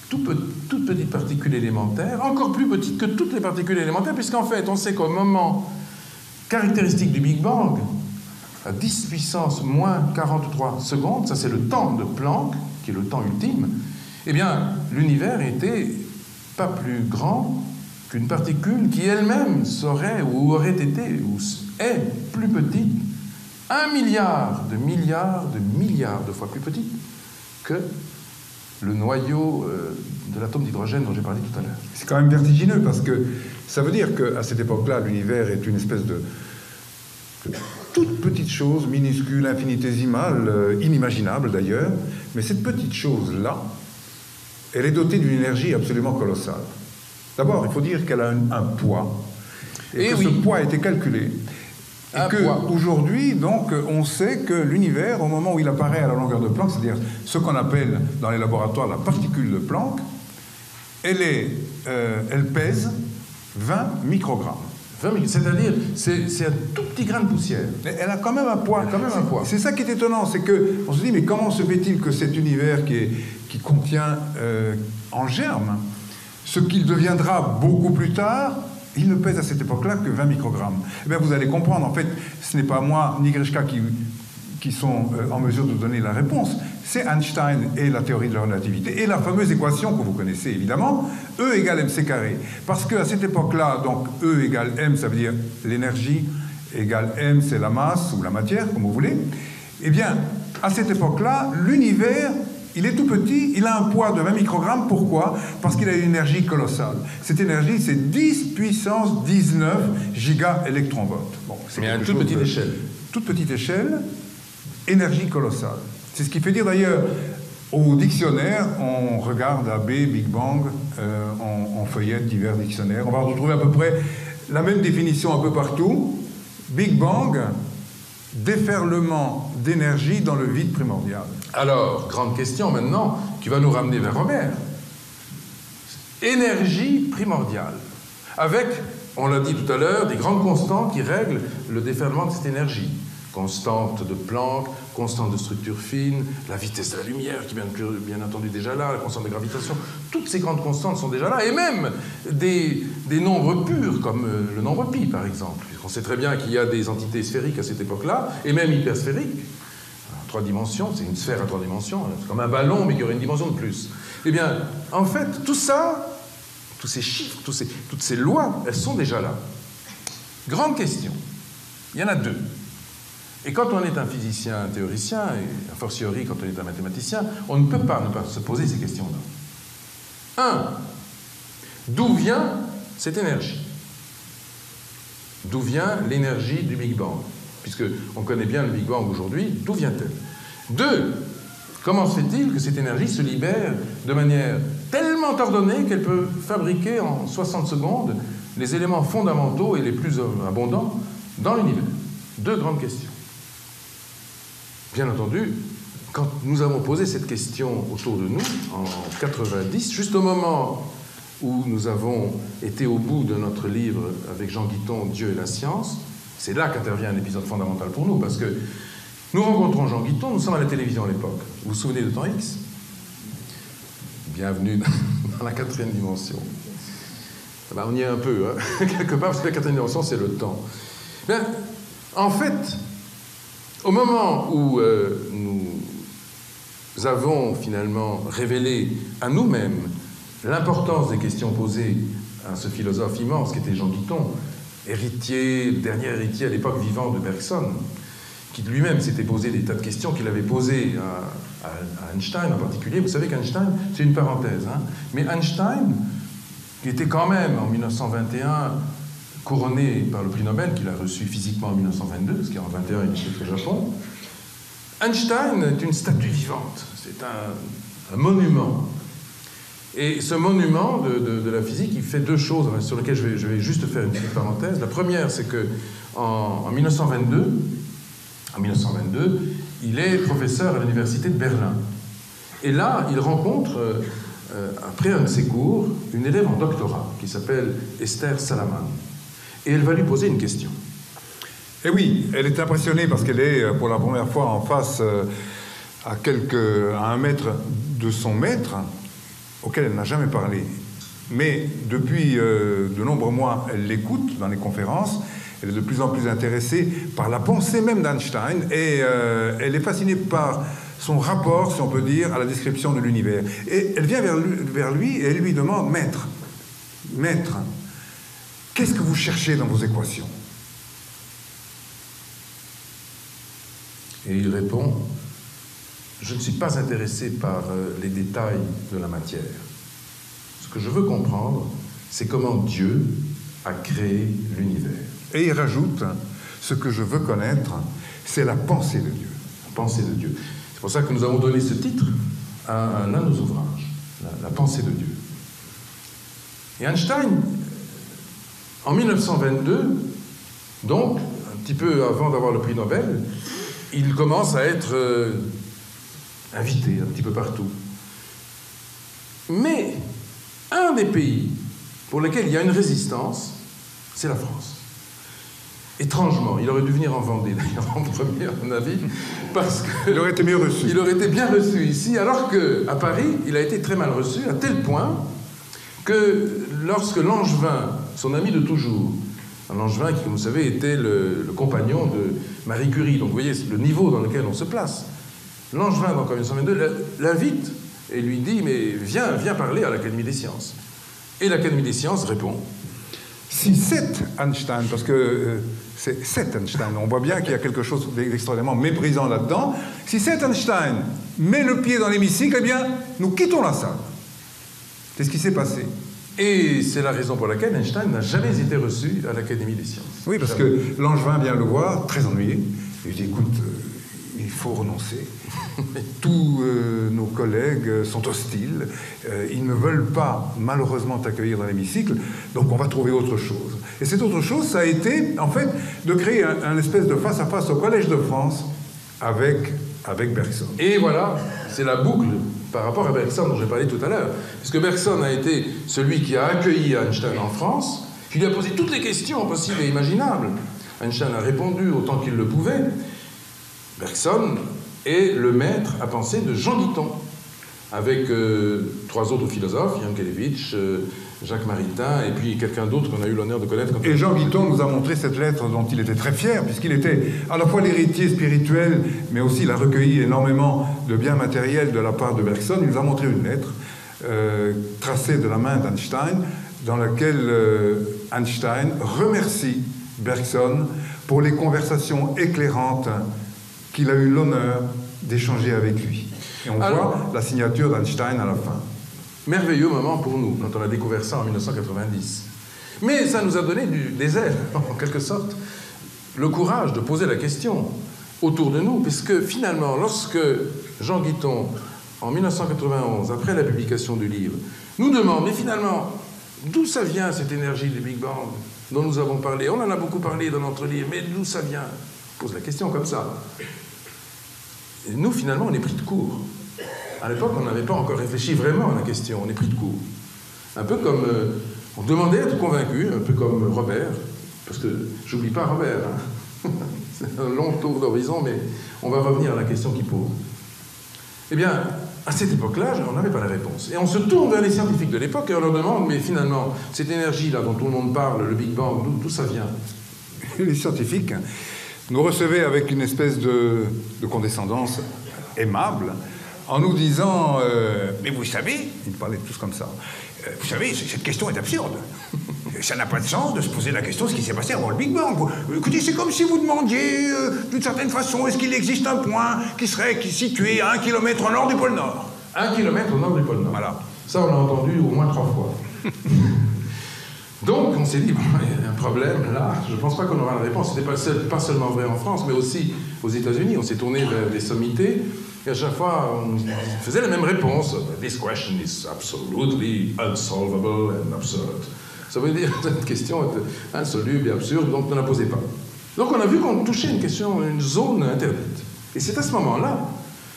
toute petite particule élémentaire, encore plus petite que toutes les particules élémentaires, puisqu'en fait, on sait qu'au moment caractéristique du Big Bang, à 10 puissance moins 43 secondes, ça c'est le temps de Planck, qui est le temps ultime, eh bien, l'univers était pas plus grand qu'une particule qui elle-même serait, ou aurait été, ou est plus petite, 1 milliard de fois plus petite que le noyau de l'atome d'hydrogène dont j'ai parlé tout à l'heure. C'est quand même vertigineux, parce que ça veut dire qu'à cette époque-là, l'univers est une espèce de toute petite chose, minuscule, infinitésimale, inimaginable d'ailleurs, mais cette petite chose-là, elle est dotée d'une énergie absolument colossale. D'abord, il faut dire qu'elle a un poids, et que ce poids a été calculé. Et qu'aujourd'hui, donc, on sait que l'univers, au moment où il apparaît à la longueur de Planck, c'est-à-dire ce qu'on appelle dans les laboratoires la particule de Planck, elle pèse 20 microgrammes. C'est-à-dire, c'est un tout petit grain de poussière. Mais elle a quand même un poids. C'est ça qui est étonnant, c'est qu'on se dit, mais comment se fait-il que cet univers qui contient en germe ce qu'il deviendra beaucoup plus tard, il ne pèse à cette époque-là que 20 microgrammes. Eh bien, vous allez comprendre, en fait, ce n'est pas moi ni Grishka qui sont en mesure de donner la réponse. C'est Einstein et la théorie de la relativité. Et la fameuse équation que vous connaissez, évidemment, E égale mc carré. Parce qu'à cette époque-là, donc, E égale m, ça veut dire l'énergie, égale m, c'est la masse, ou la matière, comme vous voulez. Eh bien, à cette époque-là, l'univers, il est tout petit, il a un poids de 20 microgrammes. Pourquoi? Parce qu'il a une énergie colossale. Cette énergie, c'est 10 puissance 19 gigaélectronvolts. Bon, mais à une toute petite échelle. Toute petite échelle, énergie colossale. C'est ce qui fait dire d'ailleurs, au dictionnaire, on regarde AB, Big Bang, on feuillette divers dictionnaires. On va retrouver à peu près la même définition un peu partout. Big Bang, déferlement d'énergie dans le vide primordial. Alors, grande question maintenant, qui va nous ramener vers Robert. Énergie primordiale. Avec, on l'a dit tout à l'heure, des grandes constantes qui règlent le déferlement de cette énergie. Constante de Planck, constante de structure fine, la vitesse de la lumière qui est bien entendu déjà là, la constante de gravitation. Toutes ces grandes constantes sont déjà là. Et même des nombres purs, comme le nombre pi, par exemple. On sait très bien qu'il y a des entités sphériques à cette époque-là, et même hypersphériques. 3 dimensions, c'est une sphère à 3 dimensions, c'est comme un ballon, mais qui aurait une dimension de plus. Eh bien, en fait, tout ça, tous ces chiffres, toutes ces lois, elles sont déjà là. Grande question. Il y en a 2. Et quand on est un physicien, un théoricien, et a fortiori quand on est un mathématicien, on ne peut pas ne pas se poser ces questions-là. 1. D'où vient cette énergie? D'où vient l'énergie du Big Bang? Puisqu'on connaît bien le Big Bang aujourd'hui, d'où vient-elle? 2. Comment se fait-il que cette énergie se libère de manière tellement ordonnée qu'elle peut fabriquer en 60 secondes les éléments fondamentaux et les plus abondants dans l'univers? 2 grandes questions. Bien entendu, quand nous avons posé cette question autour de nous, en 90, juste au moment où nous avons été au bout de notre livre avec Jean Guiton, Dieu et la science, c'est là qu'intervient un épisode fondamental pour nous, parce que nous rencontrons Jean Guiton, nous sommes à la télévision à l'époque. Vous vous souvenez de Temps X? Bienvenue dans la quatrième dimension. Ben, on y est un peu, hein, quelque part, parce que la quatrième dimension, c'est le temps. Ben, en fait, au moment où nous avons finalement révélé à nous-mêmes l'importance des questions posées à ce philosophe immense qui était Jean Guiton, héritier, dernier héritier à l'époque vivant de Bergson, qui lui-même s'était posé des tas de questions qu'il avait posées à Einstein en particulier. Vous savez qu'Einstein, c'est une parenthèse, hein, mais Einstein, qui était quand même en 1921 couronné par le prix Nobel qu'il a reçu physiquement en 1922, parce qu'en 1921 il était au Japon, Einstein est une statue vivante, c'est un monument. Et ce monument de la physique, il fait deux choses sur lesquelles je vais juste faire une petite parenthèse. La première, c'est qu'en 1922, il est professeur à l'université de Berlin. Et là, il rencontre, après un de ses cours, une élève en doctorat qui s'appelle Esther Salaman. Et elle va lui poser une question. Et oui, elle est impressionnée parce qu'elle est pour la première fois en face à 1 mètre de son maître, auquel elle n'a jamais parlé. Mais depuis de nombreux mois, elle l'écoute dans les conférences. Elle est de plus en plus intéressée par la pensée même d'Einstein et elle est fascinée par son rapport, si on peut dire, à la description de l'univers. Et elle vient vers lui et elle lui demande, Maître, qu'est-ce que vous cherchez dans vos équations? Et il répond, je ne suis pas intéressé par les détails de la matière. Ce que je veux comprendre, c'est comment Dieu a créé l'univers. Et il rajoute, ce que je veux connaître, c'est la pensée de Dieu. La pensée de Dieu. C'est pour ça que nous avons donné ce titre à l'un de nos ouvrages, la pensée de Dieu. Et Einstein, en 1922, donc, un petit peu avant d'avoir le prix Nobel, il commence à être invité un petit peu partout. Mais un des pays pour lesquels il y a une résistance, c'est la France. Étrangement, il aurait dû venir en Vendée, d'ailleurs, en premier, à mon avis, parce qu'il aurait été mieux reçu. Il aurait été bien reçu ici, alors qu'à Paris, il a été très mal reçu, à tel point que lorsque Langevin, son ami de toujours, Langevin qui, comme vous savez, était le compagnon de Marie Curie, donc vous voyez le niveau dans lequel on se place, Langevin, donc en 1922, l'invite et lui dit « mais viens parler à l'Académie des sciences ». Et l'Académie des sciences répond. Si c'est Einstein, parce que c'est Einstein, on voit bien qu'il y a quelque chose d'extraordinairement méprisant là-dedans, si c'est Einstein met le pied dans l'hémicycle, eh bien, nous quittons la salle. C'est ce qui s'est passé. Et c'est la raison pour laquelle Einstein n'a jamais été reçu à l'Académie des sciences. Oui, parce que Langevin vient le voir, très ennuyé, et il dit, écoute, il faut renoncer. Tous nos collègues sont hostiles, ils ne veulent pas malheureusement t'accueillir dans l'hémicycle, donc on va trouver autre chose. Et cette autre chose, ça a été en fait de créer un espèce de face-à-face au Collège de France avec Bergson. Et voilà, c'est la boucle par rapport à Bergson dont j'ai parlé tout à l'heure. Puisque Bergson a été celui qui a accueilli Einstein en France, qui lui a posé toutes les questions possibles et imaginables. Einstein a répondu autant qu'il le pouvait. Bergson est le maître à penser de Jean Guiton, avec 3 autres philosophes, Yankelevitch, Jacques Maritain, et puis quelqu'un d'autre qu'on a eu l'honneur de connaître. Et Jean Guiton nous a montré cette lettre dont il était très fier, puisqu'il était à la fois l'héritier spirituel, mais aussi il a recueilli énormément de biens matériels de la part de Bergson. Il nous a montré une lettre tracée de la main d'Einstein, dans laquelle Einstein remercie Bergson pour les conversations éclairantes qu'il a eu l'honneur d'échanger avec lui. Et on voit la signature d'Einstein à la fin. Merveilleux moment pour nous, quand on a découvert ça en 1990. Mais ça nous a donné des ailes, en quelque sorte, le courage de poser la question autour de nous, puisque finalement, lorsque Jean Guiton, en 1991, après la publication du livre, nous demande, mais finalement, d'où ça vient cette énergie du Big Bang dont nous avons parlé? On en a beaucoup parlé dans notre livre, mais d'où ça vient? On pose la question comme ça. Et nous, finalement, on est pris de court. À l'époque, on n'avait pas encore réfléchi vraiment à la question, on est pris de court. Un peu comme... on demandait à être convaincu, un peu comme Robert, parce que j'oublie pas Robert, hein. C'est un long tour d'horizon, mais on va revenir à la question qu'il pose. Eh bien, à cette époque-là, on n'avait pas la réponse. Et on se tourne vers les scientifiques de l'époque et on leur demande, mais finalement, cette énergie-là dont tout le monde parle, le Big Bang, d'où ça vient? Les scientifiques nous recevaient avec une espèce de condescendance aimable, en nous disant mais vous savez, ils parlaient tous comme ça, vous savez, cette question est absurde. Ça n'a pas de sens de se poser la question de ce qui s'est passé avant le Big Bang. Écoutez, c'est comme si vous demandiez, d'une certaine façon, est-ce qu'il existe un point qui serait situé à 1 kilomètre au nord du pôle Nord? 1 kilomètre au nord du pôle Nord. Voilà. Ça, on l'a entendu au moins 3 fois. Donc, on s'est dit, bon, il y a un problème là, je ne pense pas qu'on aura la réponse. C'était pas seulement vrai en France, mais aussi aux États-Unis. On s'est tourné vers des sommités, et à chaque fois, on faisait la même réponse. This question is absolutely unsolvable and absurd. Ça veut dire que cette question est insoluble et absurde, donc ne la posez pas. Donc on a vu qu'on touchait une zone interdite. Et c'est à ce moment-là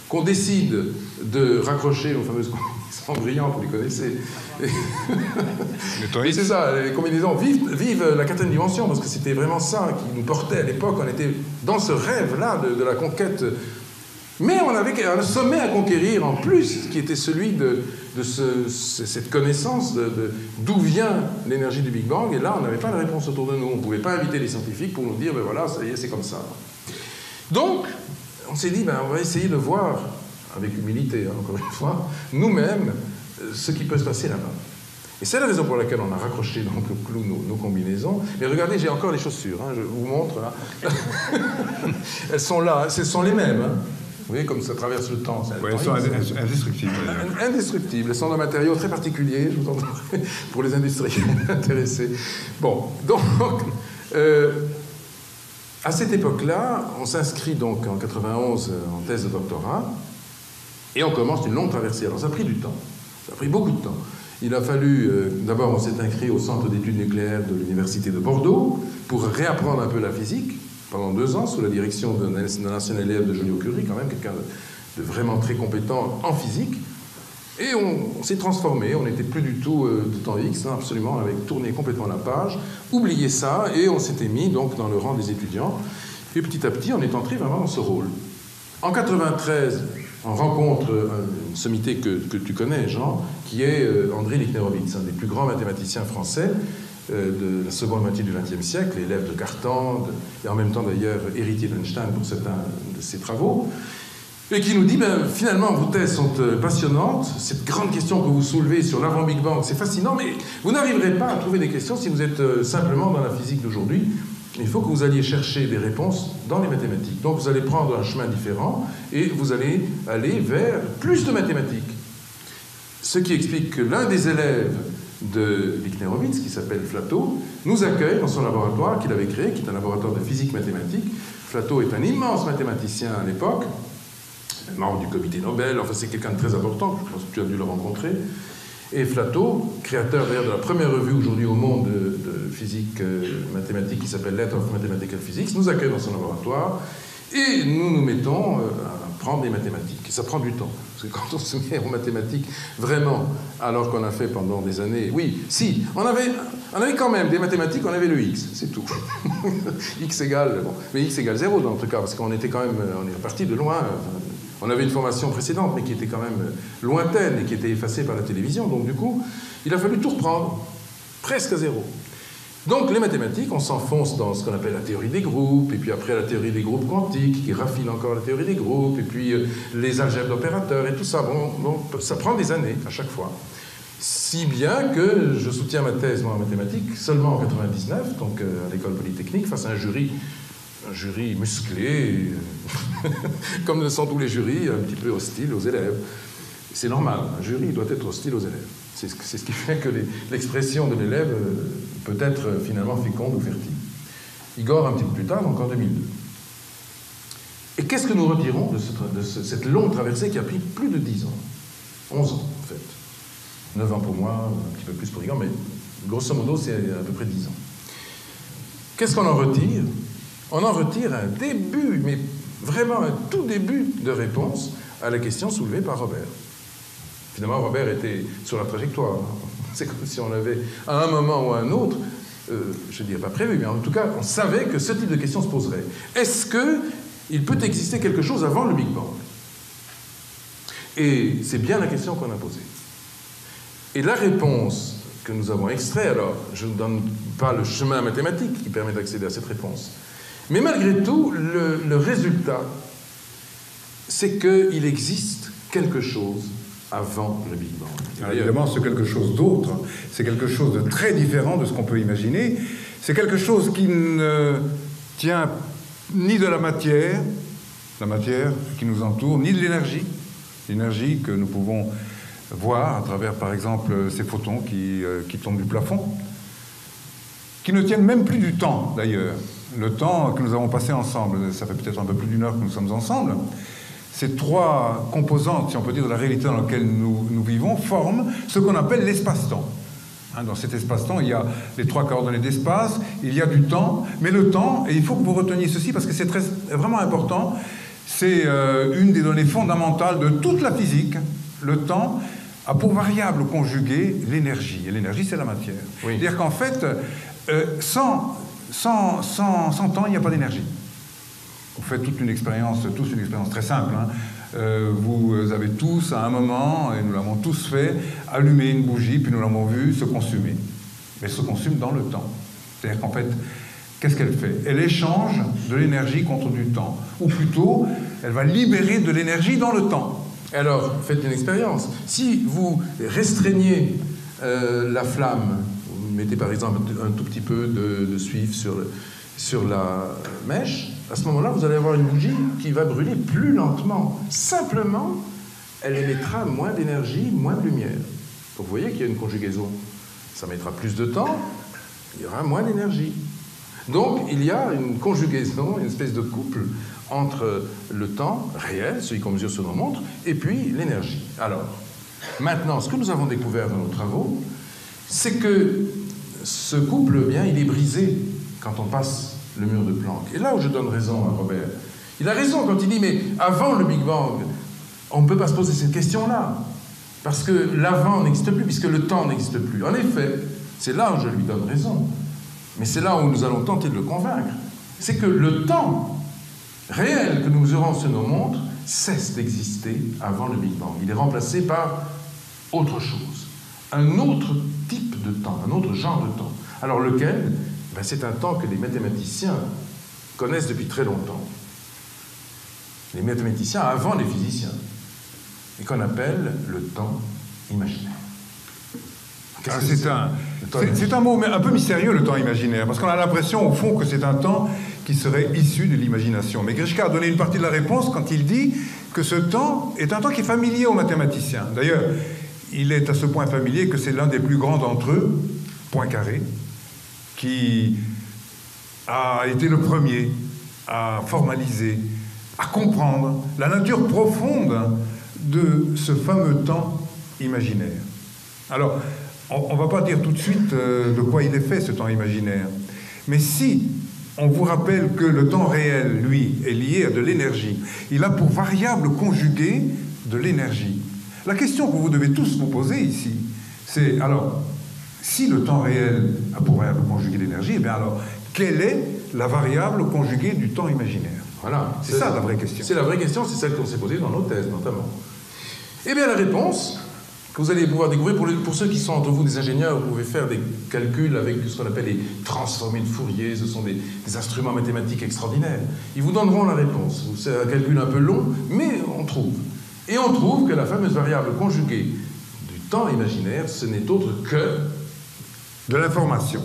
qu'on décide de raccrocher nos fameuses combinaisons brillantes, vous les connaissez. Et c'est ça, les combinaisons vive la 4e dimension, parce que c'était vraiment ça qui nous portait à l'époque. On était dans ce rêve-là de la conquête. Mais on avait un sommet à conquérir en plus, qui était celui de cette connaissance d'où vient l'énergie du Big Bang. Et là, on n'avait pas la réponse autour de nous. On ne pouvait pas inviter les scientifiques pour nous dire, ben voilà, ça y est, c'est comme ça. Donc, on s'est dit, ben, on va essayer de voir, avec humilité, hein, encore une fois, nous-mêmes, ce qui peut se passer là-bas. Et c'est la raison pour laquelle on a raccroché donc le clou nos combinaisons. Et regardez, j'ai encore les chaussures, hein, je vous montre. Là. Elles sont là, ce sont les mêmes. Hein. Vous voyez comme ça traverse le temps. Oui, elles sont indestructibles. Indestructibles. Elles sont d'un matériau très particulier, je vous en prie, pour les industriels intéressés. Bon, donc, à cette époque-là, on s'inscrit donc en 91 en thèse de doctorat, et on commence une longue traversée. Alors ça a pris du temps, ça a pris beaucoup de temps. Il a fallu, d'abord on s'est inscrit au Centre d'études nucléaires de l'Université de Bordeaux, pour réapprendre un peu la physique, pendant 2 ans, sous la direction d'un ancien élève de Joliot-Curie, quand même, quelqu'un de vraiment très compétent en physique. Et on s'est transformé, on n'était plus du tout de temps X, hein, absolument, on avait tourné complètement la page, oublié ça, et on s'était mis donc dans le rang des étudiants. Et petit à petit, on est entré vraiment dans ce rôle. En 93, on rencontre une sommité que tu connais, Jean, qui est André Lichner-Ovitz, un des plus grands mathématiciens français, de la seconde moitié du XXe siècle, élève de Cartan, et en même temps d'ailleurs héritier d'Einstein pour certains de ses travaux, et qui nous dit, ben, finalement, vos thèses sont passionnantes, cette grande question que vous soulevez sur l'avant-Big Bang, c'est fascinant, mais vous n'arriverez pas à trouver des questions si vous êtes simplement dans la physique d'aujourd'hui. Il faut que vous alliez chercher des réponses dans les mathématiques. Donc vous allez prendre un chemin différent, et vous allez aller vers plus de mathématiques. Ce qui explique que l'un des élèves de Lichner-Ovitz, qui s'appelle Flatto, nous accueille dans son laboratoire qu'il avait créé, qui est un laboratoire de physique mathématique. Flatto est un immense mathématicien à l'époque, membre du comité Nobel, enfin c'est quelqu'un de très important, je pense que tu as dû le rencontrer. Et Flatto, créateur d'ailleurs de la première revue aujourd'hui au monde de physique mathématique qui s'appelle Letter of Mathematical Physics, nous accueille dans son laboratoire et nous nous mettons à prendre des mathématiques. Et ça prend du temps. Parce que quand on se met aux mathématiques, vraiment, alors qu'on a fait pendant des années... Oui, si, on avait quand même des mathématiques, on avait le X, c'est tout. X égale... Bon, mais X égale 0 dans notre cas, parce qu'on était quand même... On est parti de loin. On avait une formation précédente, mais qui était quand même lointaine et qui était effacée par la télévision. Donc du coup, il a fallu tout reprendre, presque à 0. Donc les mathématiques, on s'enfonce dans ce qu'on appelle la théorie des groupes, et puis après la théorie des groupes quantiques, qui raffine encore la théorie des groupes, et puis les algèbres d'opérateurs, et tout ça. Bon, ça prend des années à chaque fois. Si bien que je soutiens ma thèse moi, en mathématiques seulement en 99, donc à l'école polytechnique, face à un jury musclé, comme le sont tous les jurys, un petit peu hostile aux élèves. C'est normal, un jury doit être hostile aux élèves. C'est ce qui fait que l'expression de l'élève peut être finalement féconde ou fertile. Igor, un petit peu plus tard, donc en 2002. Et qu'est-ce que nous retirons de cette longue traversée qui a pris plus de 10 ans 11 ans, en fait. 9 ans pour moi, un petit peu plus pour Igor, mais grosso modo, c'est à peu près 10 ans. Qu'est-ce qu'on en retire? On en retire un début, mais vraiment un tout début de réponse à la question soulevée par Robert. Finalement, Robert était sur la trajectoire. Hein. C'est comme si on avait, à un moment ou à un autre, je ne dirais pas prévu, mais en tout cas, on savait que ce type de question se poserait. Est-ce qu'il peut exister quelque chose avant le Big Bang? Et c'est bien la question qu'on a posée. Et la réponse que nous avons extraite, alors, je ne donne pas le chemin mathématique qui permet d'accéder à cette réponse, mais malgré tout, le résultat, c'est qu'il existe quelque chose avant le Big Bang. Alors, évidemment, c'est quelque chose d'autre, c'est quelque chose de très différent de ce qu'on peut imaginer. C'est quelque chose qui ne tient ni de la matière qui nous entoure, ni de l'énergie que nous pouvons voir à travers, par exemple, ces photons qui tombent du plafond, qui ne tiennent même plus du temps, d'ailleurs. Le temps que nous avons passé ensemble, ça fait peut-être un peu plus d'une heure que nous sommes ensemble. Ces trois composantes, si on peut dire, de la réalité dans laquelle nous vivons, forment ce qu'on appelle l'espace-temps. Hein, dans cet espace-temps, il y a les trois coordonnées d'espace, il y a du temps, mais le temps, et il faut que vous reteniez ceci parce que c'est vraiment important, c'est une des données fondamentales de toute la physique. Le temps a pour variable conjuguée l'énergie, et l'énergie, c'est la matière. Oui. C'est-à-dire qu'en fait, sans temps, il n'y a pas d'énergie. Vous faites tous une expérience très simple. Hein. Vous avez tous, à un moment, et nous l'avons tous fait, allumé une bougie, puis nous l'avons vue se consumer. Mais elle se consume dans le temps. C'est-à-dire qu'en fait, qu'est-ce qu'elle fait? Elle échange de l'énergie contre du temps. Ou plutôt, elle va libérer de l'énergie dans le temps. Alors, faites une expérience. Si vous restreignez la flamme, vous mettez par exemple un tout petit peu de suif sur la mèche, à ce moment-là, vous allez avoir une bougie qui va brûler plus lentement. Simplement, elle émettra moins d'énergie, moins de lumière. Donc vous voyez qu'il y a une conjugaison. Ça mettra plus de temps, il y aura moins d'énergie. Donc il y a une conjugaison, une espèce de couple entre le temps réel, celui qu'on mesure sur nos montres, et puis l'énergie. Alors, maintenant, ce que nous avons découvert dans nos travaux, c'est que ce couple, eh bien, il est brisé quand on passe le mur de Planck. Et là où je donne raison à Robert, il a raison quand il dit, mais avant le Big Bang, on ne peut pas se poser cette question-là, parce que l'avant n'existe plus, puisque le temps n'existe plus. En effet, c'est là où je lui donne raison, mais c'est là où nous allons tenter de le convaincre, c'est que le temps réel que nous mesurons sur nos montres cesse d'exister avant le Big Bang. Il est remplacé par autre chose, un autre type de temps, un autre genre de temps. Alors lequel? Ben, c'est un temps que les mathématiciens connaissent depuis très longtemps. Les mathématiciens avant les physiciens. Et qu'on appelle le temps imaginaire. C'est un mot un peu mystérieux, le temps imaginaire, parce qu'on a l'impression, au fond, que c'est un temps qui serait issu de l'imagination. Mais Grishka a donné une partie de la réponse quand il dit que ce temps est un temps qui est familier aux mathématiciens. D'ailleurs, il est à ce point familier que c'est l'un des plus grands d'entre eux, Poincaré, qui a été le premier à formaliser, à comprendre la nature profonde de ce fameux temps imaginaire. Alors, on ne va pas dire tout de suite de quoi il est fait, ce temps imaginaire, mais si on vous rappelle que le temps réel, lui, est lié à de l'énergie, il a pour variable conjuguée de l'énergie. La question que vous devez tous vous poser ici, c'est alors, si le temps réel a pour variable conjuguée l'énergie, eh bien alors, quelle est la variable conjuguée du temps imaginaire? Voilà, c'est ça la vraie question. C'est la vraie question, c'est celle qu'on s'est posée dans nos thèses, notamment. Eh bien, la réponse que vous allez pouvoir découvrir, pour ceux qui sont entre vous des ingénieurs, vous pouvez faire des calculs avec ce qu'on appelle les transformés de Fourier, ce sont des instruments mathématiques extraordinaires. Ils vous donneront la réponse. C'est un calcul un peu long, mais on trouve. Et on trouve que la fameuse variable conjuguée du temps imaginaire, ce n'est autre que de l'information.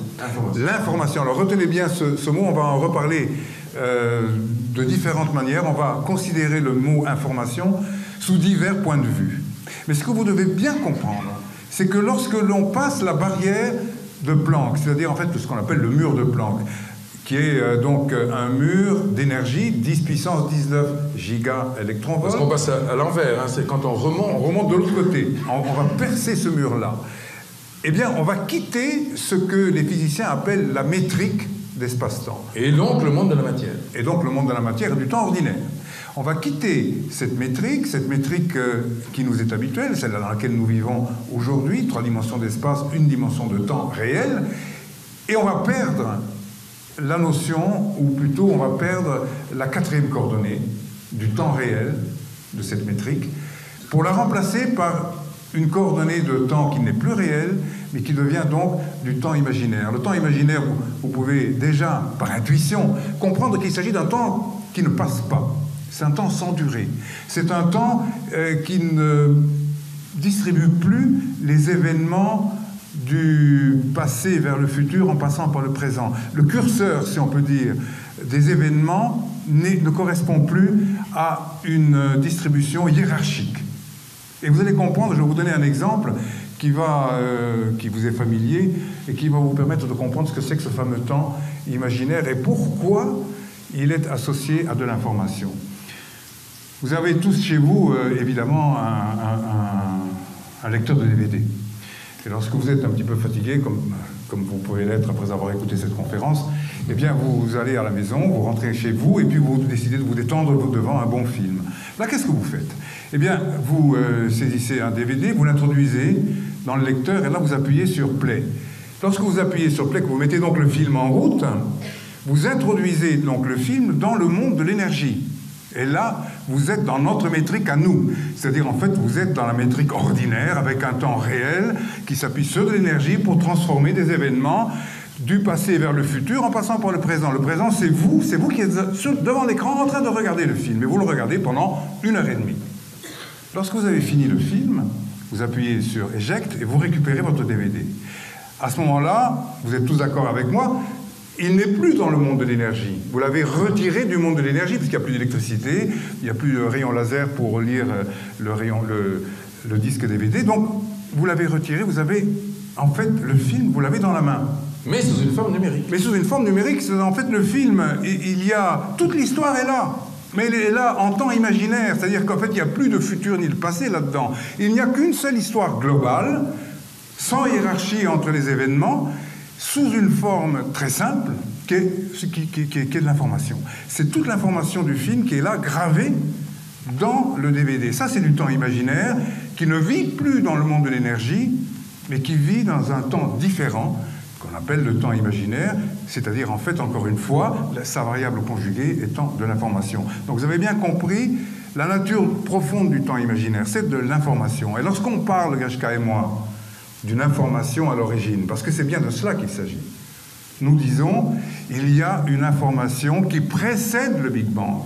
L'information. Alors retenez bien ce mot, on va en reparler de différentes manières. On va considérer le mot information sous divers points de vue. Mais ce que vous devez bien comprendre, c'est que lorsque l'on passe la barrière de Planck, c'est-à-dire en fait ce qu'on appelle le mur de Planck, qui est donc un mur d'énergie 10 puissance 19 gigaélectronvolts. Parce qu'on passe à l'envers, hein, c'est quand on remonte de l'autre côté. On va percer ce mur-là. Eh bien, on va quitter ce que les physiciens appellent la métrique d'espace-temps. Et donc le monde de la matière. Et donc le monde de la matière et du temps ordinaire. On va quitter cette métrique qui nous est habituelle, celle dans laquelle nous vivons aujourd'hui, 3 dimensions d'espace, 1 dimension de temps réel, et on va perdre la notion, ou plutôt on va perdre la 4e coordonnée du temps réel de cette métrique, pour la remplacer par une coordonnée de temps qui n'est plus réelle, mais qui devient donc du temps imaginaire. Le temps imaginaire, vous pouvez déjà, par intuition, comprendre qu'il s'agit d'un temps qui ne passe pas. C'est un temps sans durée. C'est un temps qui ne distribue plus les événements du passé vers le futur en passant par le présent. Le curseur, si on peut dire, des événements ne correspond plus à une distribution hiérarchique. Et vous allez comprendre, je vais vous donner un exemple qui vous est familier et qui va vous permettre de comprendre ce que c'est que ce fameux temps imaginaire et pourquoi il est associé à de l'information. Vous avez tous chez vous, évidemment, un lecteur de DVD. Et lorsque vous êtes un petit peu fatigué, comme vous pouvez l'être après avoir écouté cette conférence, eh bien, vous allez à la maison, vous rentrez chez vous, et puis vous décidez de vous détendre devant un bon film. Là, qu'est-ce que vous faites? Eh bien, vous saisissez un DVD, vous l'introduisez dans le lecteur, et là, vous appuyez sur Play. Lorsque vous appuyez sur Play, que vous mettez donc le film en route, vous introduisez donc le film dans le monde de l'énergie. Et là, vous êtes dans notre métrique à nous. C'est-à-dire, en fait, vous êtes dans la métrique ordinaire, avec un temps réel qui s'appuie sur de l'énergie pour transformer des événements du passé vers le futur en passant par le présent. Le présent, c'est vous qui êtes devant l'écran en train de regarder le film. Et vous le regardez pendant 1h30. Lorsque vous avez fini le film, vous appuyez sur Eject et vous récupérez votre DVD. À ce moment-là, vous êtes tous d'accord avec moi, il n'est plus dans le monde de l'énergie. Vous l'avez retiré du monde de l'énergie, puisqu'il n'y a plus d'électricité, il n'y a plus de rayon laser pour lire le disque DVD. Donc, vous l'avez retiré, vous avez, en fait, le film, vous l'avez dans la main. Mais sous une forme numérique. Mais sous une forme numérique, c'est en fait le film. Il y a... Toute l'histoire est là. Mais elle est là en temps imaginaire. C'est-à-dire qu'en fait, il n'y a plus de futur ni de passé là-dedans. Il n'y a qu'une seule histoire globale, sans hiérarchie entre les événements, sous une forme très simple, qui est de l'information. C'est toute l'information du film qui est là, gravée dans le DVD. Ça, c'est du temps imaginaire, qui ne vit plus dans le monde de l'énergie, mais qui vit dans un temps différent, qu'on appelle le temps imaginaire, c'est-à-dire, en fait, encore une fois, sa variable conjuguée étant de l'information. Donc, vous avez bien compris, la nature profonde du temps imaginaire, c'est de l'information. Et lorsqu'on parle, Gashka et moi, d'une information à l'origine, parce que c'est bien de cela qu'il s'agit. Nous disons, il y a une information qui précède le Big Bang.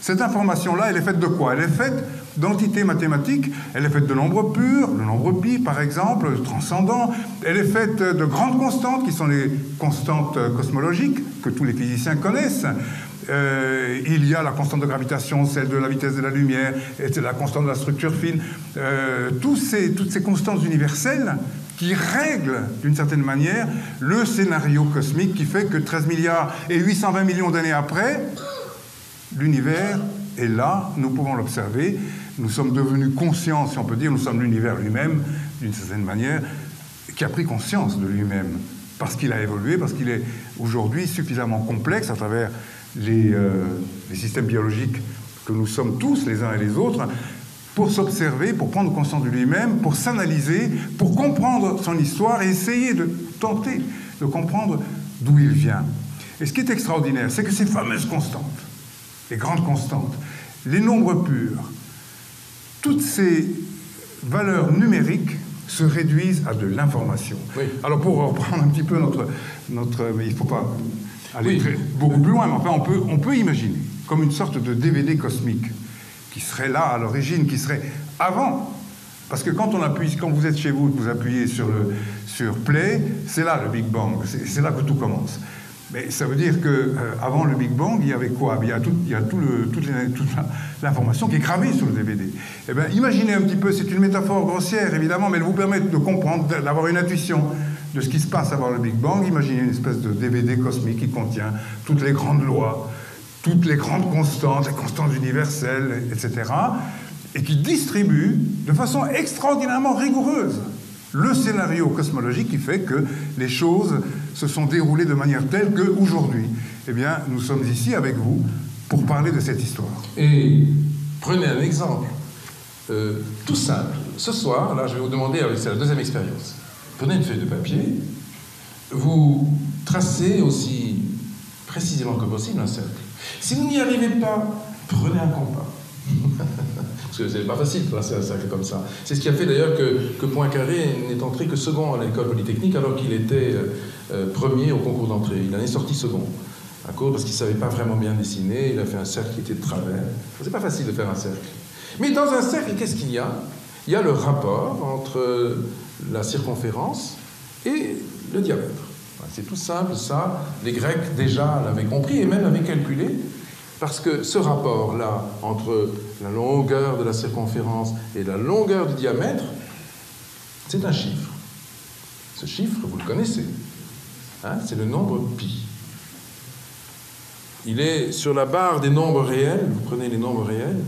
Cette information-là, elle est faite de quoi? Elle est faite d'entités mathématiques, elle est faite de nombres purs, le nombre pi par exemple, le transcendant, elle est faite de grandes constantes qui sont les constantes cosmologiques que tous les physiciens connaissent. Il y a la constante de gravitation, celle de la vitesse de la lumière, et la constante de la structure fine, toutes ces constantes universelles qui règlent d'une certaine manière le scénario cosmique qui fait que 13 milliards et 820 millions d'années après, l'univers est là, nous pouvons l'observer, nous sommes devenus conscients, si on peut dire, nous sommes l'univers lui-même, d'une certaine manière, qui a pris conscience de lui-même, parce qu'il a évolué, parce qu'il est aujourd'hui suffisamment complexe à travers les systèmes biologiques que nous sommes tous, les uns et les autres, pour s'observer, pour prendre conscience de lui-même, pour s'analyser, pour comprendre son histoire et essayer de tenter de comprendre d'où il vient. Et ce qui est extraordinaire, c'est que ces fameuses constantes, les grandes constantes, les nombres purs, toutes ces valeurs numériques se réduisent à de l'information. Oui. Alors pour reprendre un petit peu notre mais il ne faut pas aller beaucoup plus loin, mais enfin on peut imaginer comme une sorte de DVD cosmique qui serait là à l'origine, qui serait avant. Parce que quand vous êtes chez vous, que vous appuyez sur Play, c'est là le Big Bang, c'est là que tout commence. Mais ça veut dire qu'avant le Big Bang, il y avait quoi? Il y a toute l'information qui est gravée sur le DVD. Eh bien, imaginez un petit peu, c'est une métaphore grossière, évidemment, mais elle vous permet de comprendre, d'avoir une intuition de ce qui se passe avant le Big Bang. Imaginez une espèce de DVD cosmique qui contient toutes les grandes lois, toutes les grandes constantes, les constantes universelles, etc., et qui distribue de façon extraordinairement rigoureuse le scénario cosmologique qui fait que les choses se sont déroulées de manière telle qu'aujourd'hui, eh bien, nous sommes ici avec vous, pour parler de cette histoire. Et prenez un exemple tout simple. Ce soir, là, je vais vous demander, c'est la deuxième expérience. Prenez une feuille de papier, vous tracez aussi précisément que possible un cercle. Si vous n'y arrivez pas, prenez un compas. Parce que c'est pas facile de tracer un cercle comme ça. C'est ce qui a fait d'ailleurs que Poincaré n'est entré que second à l'école polytechnique alors qu'il était premier au concours d'entrée. Il en est sorti second. À cause parce qu'il ne savait pas vraiment bien dessiner, il a fait un cercle qui était de travers. C'est pas facile de faire un cercle. Mais dans un cercle, qu'est-ce qu'il y a? Il y a le rapport entre la circonférence et le diamètre. C'est tout simple, ça. Les Grecs déjà l'avaient compris et même avaient calculé, parce que ce rapport-là entre la longueur de la circonférence et la longueur du diamètre, c'est un chiffre. Ce chiffre, vous le connaissez. Hein, c'est le nombre pi. Il est sur la barre des nombres réels. Vous prenez les nombres réels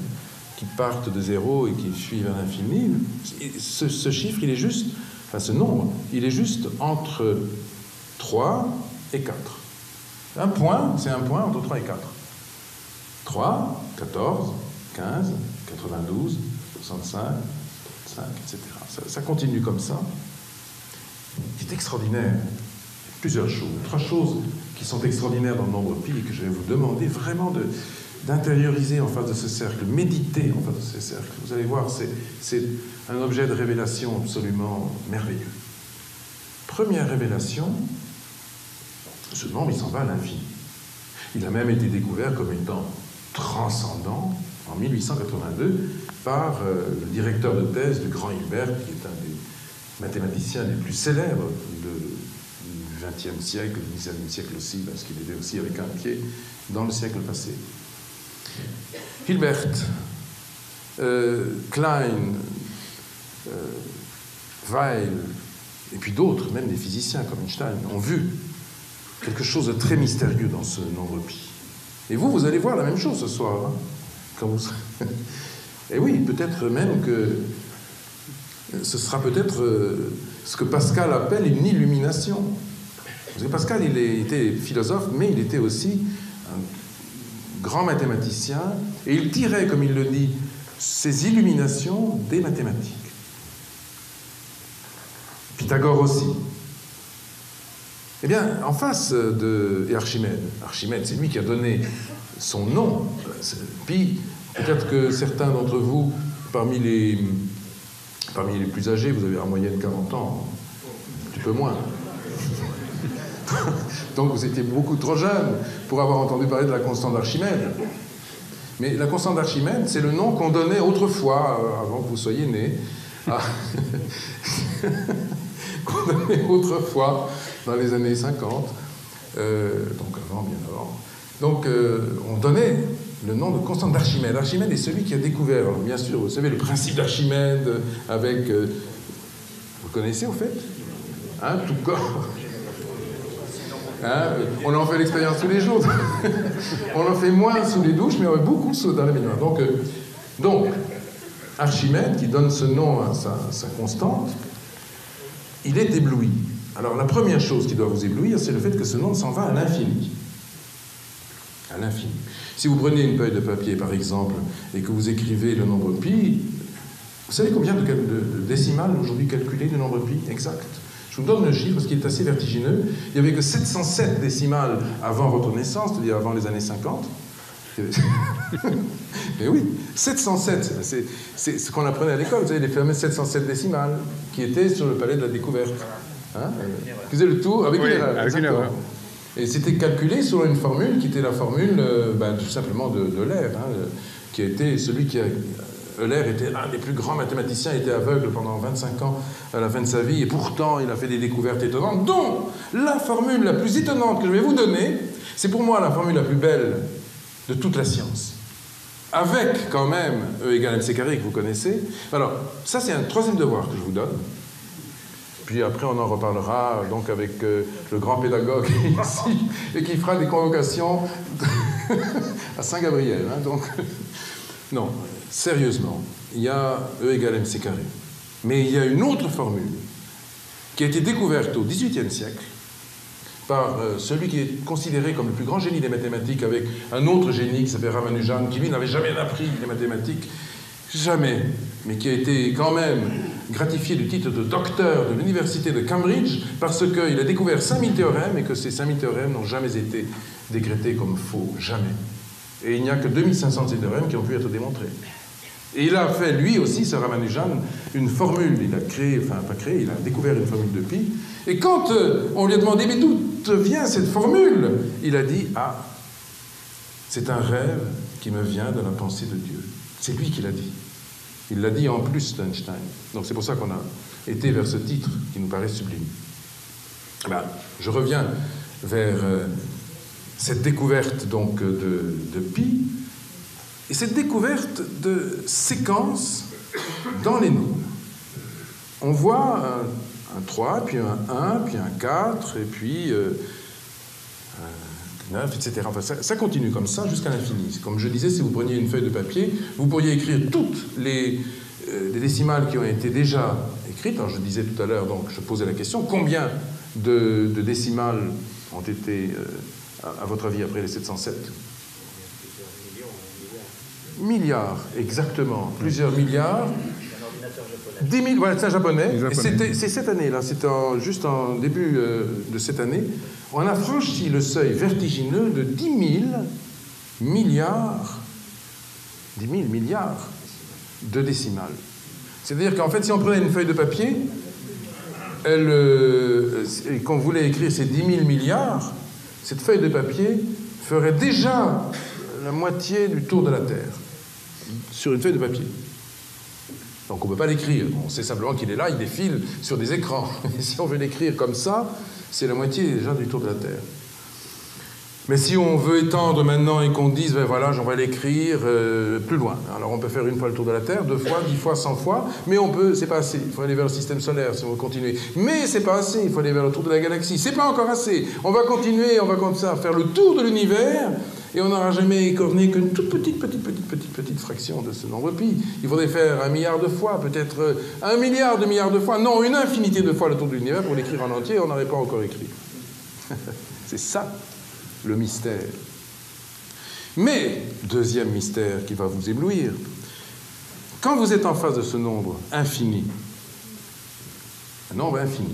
qui partent de 0 et qui suivent à l'infini. Ce chiffre, il est juste, enfin ce nombre, il est juste entre 3 et 4. Un point, c'est un point entre 3 et 4. 3, 14, 15, 92, 65, 5, etc. Ça continue comme ça. C'est extraordinaire. Plusieurs choses, 3 choses qui sont extraordinaires dans le nombre pi et que je vais vous demander vraiment d'intérioriser en face de ce cercle, méditer en face de ce cercle. Vous allez voir, c'est un objet de révélation absolument merveilleux. Première révélation, ce nombre, il s'en va à l'infini. Il a même été découvert comme étant transcendant en 1882 par le directeur de thèse du Grand Hilbert, qui est un des mathématiciens les plus célèbres du XXe siècle, du XIXe siècle aussi, parce qu'il était aussi avec un pied dans le siècle passé. Hilbert, Klein, Weil, et puis d'autres, même des physiciens comme Einstein, ont vu quelque chose de très mystérieux dans ce nombre pi. Et vous allez voir la même chose ce soir. Hein, quand vous... Et oui, peut-être même que ce sera peut-être ce que Pascal appelle une illumination. Parce que Pascal, il était philosophe, mais il était aussi un grand mathématicien, et il tirait, comme il le dit, ses illuminations des mathématiques. Pythagore aussi. Eh bien, en face de Archimède, c'est lui qui a donné son nom. Puis, peut-être que certains d'entre vous, parmi les plus âgés, vous avez en moyenne 40 ans, un petit peu moins. Donc vous étiez beaucoup trop jeune pour avoir entendu parler de la constante d'Archimède. Mais la constante d'Archimède, c'est le nom qu'on donnait autrefois, avant que vous soyez nés, qu'on donnait autrefois, dans les années 50, donc avant, bien avant. Donc on donnait le nom de constante d'Archimède. Archimède est celui qui a découvert, alors, bien sûr, vous savez, le principe d'Archimède avec... vous connaissez, au fait? Hein, tout corps. Hein, on en fait l'expérience tous les jours. On en fait moins sous les douches, mais beaucoup dans les baignoires. Donc, Archimède, qui donne ce nom à sa constante, il est ébloui. Alors, la première chose qui doit vous éblouir, c'est le fait que ce nom s'en va à l'infini. À l'infini. Si vous prenez une feuille de papier, par exemple, et que vous écrivez le nombre pi, vous savez combien de décimales aujourd'hui calculées du nombre pi exact? Je vous donne le chiffre parce qu'il est assez vertigineux. Il n'y avait que 707 décimales avant votre naissance, c'est-à-dire avant les années 50. Mais oui, 707, c'est ce qu'on apprenait à l'école, vous savez, les fameuses 707 décimales qui étaient sur le palais de la découverte. Hein, vous faisiez le tour avec une erreur. Avec une erreur. Et c'était calculé sur une formule qui était la formule tout simplement de Euler, hein, qui a été celui qui a... Euler était un des plus grands mathématiciens, il était aveugle pendant 25 ans à la fin de sa vie, et pourtant il a fait des découvertes étonnantes, dont la formule la plus étonnante que je vais vous donner, c'est pour moi la formule la plus belle de toute la science. Avec quand même E égale mc carré que vous connaissez. Alors, ça c'est un troisième devoir que je vous donne. Puis après on en reparlera donc avec le grand pédagogue ici, et qui fera des convocations à Saint-Gabriel. Hein, donc, non. Sérieusement, il y a E égale mc carré. Mais il y a une autre formule qui a été découverte au XVIIIe siècle par celui qui est considéré comme le plus grand génie des mathématiques, avec un autre génie qui s'appelle Ramanujan, qui lui n'avait jamais appris les mathématiques, jamais, mais qui a été quand même gratifié du titre de docteur de l'université de Cambridge parce qu'il a découvert 5000 théorèmes et que ces 5000 théorèmes n'ont jamais été décrétés comme faux, jamais. Et il n'y a que 2500 de ces théorèmes qui ont pu être démontrés. Et il a fait, lui aussi, ce Ramanujan, une formule. Il a créé, enfin pas créé, il a découvert une formule de pi. Et quand on lui a demandé, mais d'où vient cette formule? Il a dit, ah, c'est un rêve qui me vient de la pensée de Dieu. C'est lui qui l'a dit. Il l'a dit en plus d'Einstein. Donc c'est pour ça qu'on a été vers ce titre qui nous paraît sublime. Ben, je reviens vers cette découverte donc de pi. Et cette découverte de séquences dans les nombres. On voit un 3, puis un 1, puis un 4, et puis 9, etc. Enfin, ça continue comme ça jusqu'à l'infini. Comme je disais, si vous preniez une feuille de papier, vous pourriez écrire toutes les décimales qui ont été déjà écrites. Alors, je disais tout à l'heure, donc je posais la question, combien de décimales ont été, à votre avis, après les 707 ? Milliards, exactement. Plusieurs milliards. 10 000, voilà, c'est un japonais. Et c'est cette année-là, c'est juste en début de cette année, on a franchi le seuil vertigineux de 10 000 milliards de décimales. C'est-à-dire qu'en fait, si on prenait une feuille de papier, et qu'on voulait écrire ces 10 000 milliards, cette feuille de papier ferait déjà la moitié du tour de la Terre sur une feuille de papier. Donc on ne peut pas l'écrire. On sait simplement qu'il est là, il défile sur des écrans. Et si on veut l'écrire comme ça, c'est la moitié déjà du tour de la Terre. Mais si on veut étendre maintenant et qu'on dise, ben voilà, j'en vais l'écrire plus loin. Alors on peut faire une fois le tour de la Terre, 2 fois, 10 fois, 100 fois, mais on peut, c'est pas assez. Il faut aller vers le système solaire si on veut continuer. Mais c'est pas assez, il faut aller vers le tour de la galaxie. C'est pas encore assez. On va continuer, on va comme ça faire le tour de l'univers, et on n'aura jamais écorné qu'une toute petite fraction de ce nombre pi. Il faudrait faire 1 milliard de fois, peut-être 1 milliard de fois, non, une infinité de fois le tour de l'univers pour l'écrire en entier, on n'aurait pas encore écrit. C'est ça, le mystère. Mais, deuxième mystère qui va vous éblouir, quand vous êtes en face de ce nombre infini, un nombre infini,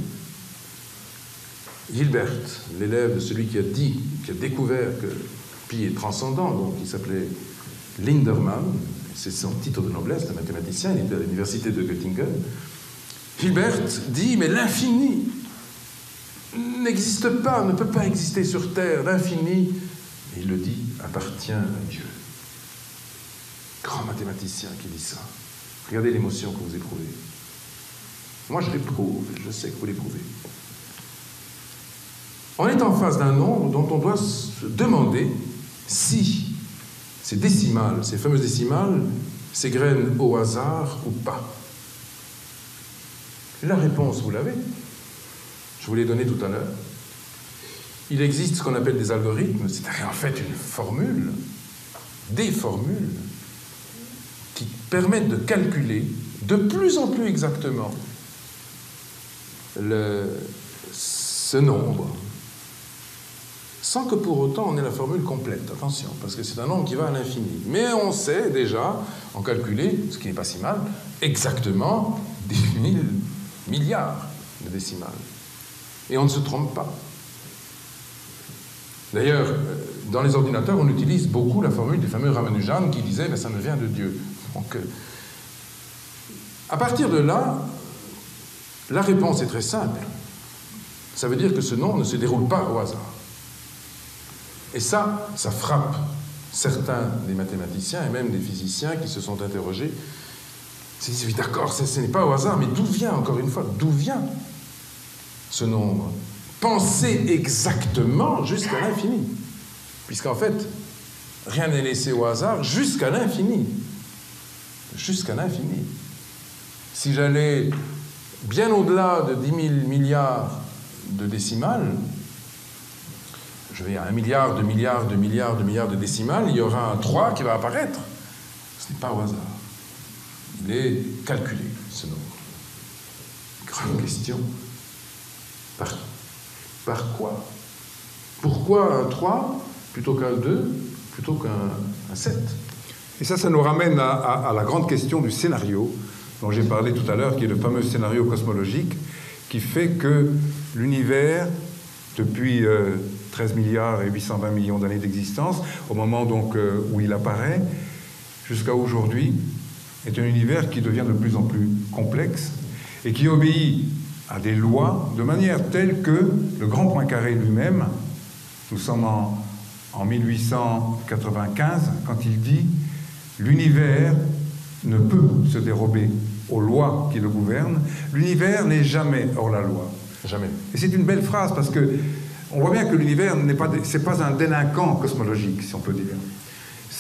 Hilbert, l'élève de celui qui a découvert que pi est transcendant, donc il s'appelait Lindermann, c'est son titre de noblesse, le mathématicien, il était à l'université de Göttingen. Hilbert dit, mais l'infini n'existe pas, ne peut pas exister sur Terre. L'infini, il le dit, appartient à Dieu. Grand mathématicien qui dit ça. Regardez l'émotion que vous éprouvez. Moi, je l'éprouve, je sais que vous l'éprouvez. On est en face d'un nombre dont on doit se demander si ces décimales, ces fameuses décimales, s'égrènent au hasard ou pas. La réponse, vous l'avez. Je vous l'ai donnée tout à l'heure. Il existe ce qu'on appelle des algorithmes, c'est-à-dire en fait une formule, des formules, qui permettent de calculer de plus en plus exactement ce nombre, sans que pour autant on ait la formule complète. Attention, parce que c'est un nombre qui va à l'infini. Mais on sait déjà, en calculer, ce qui n'est pas si mal, exactement 10 000 milliards de décimales. Et on ne se trompe pas. D'ailleurs, dans les ordinateurs, on utilise beaucoup la formule du fameux Ramanujan qui disait « mais ça me vient de Dieu ». Donc, à partir de là, la réponse est très simple. Ça veut dire que ce nombre ne se déroule pas au hasard. Et ça frappe certains des mathématiciens et même des physiciens qui se sont interrogés. Ils se disent, oui, d'accord, ce n'est pas au hasard, mais d'où vient, encore une fois, d'où vient ce nombre? Pensez exactement jusqu'à l'infini. Puisqu'en fait, rien n'est laissé au hasard jusqu'à l'infini. Jusqu'à l'infini. Si j'allais bien au-delà de 10 000 milliards de décimales, je vais à 1 milliard, 2 milliards, 2 milliards, 2 milliards de décimales, il y aura un 3 qui va apparaître. Ce n'est pas au hasard. Il est calculé, ce nombre. Grande question. Par quoi? Pourquoi un 3 plutôt qu'un 2, plutôt qu'un 7? Et ça nous ramène à la grande question du scénario, dont j'ai parlé tout à l'heure, qui est le fameux scénario cosmologique, qui fait que l'univers, depuis 13 milliards et 820 millions d'années d'existence, au moment donc où il apparaît, jusqu'à aujourd'hui, est un univers qui devient de plus en plus complexe et qui obéit à des lois de manière telle que le grand Poincaré lui-même, nous sommes en 1895, quand il dit « L'univers ne peut se dérober aux lois qui le gouvernent, l'univers n'est jamais hors la loi. » Jamais. Et c'est une belle phrase parce que on voit bien que l'univers c'est pas un délinquant cosmologique, si on peut dire.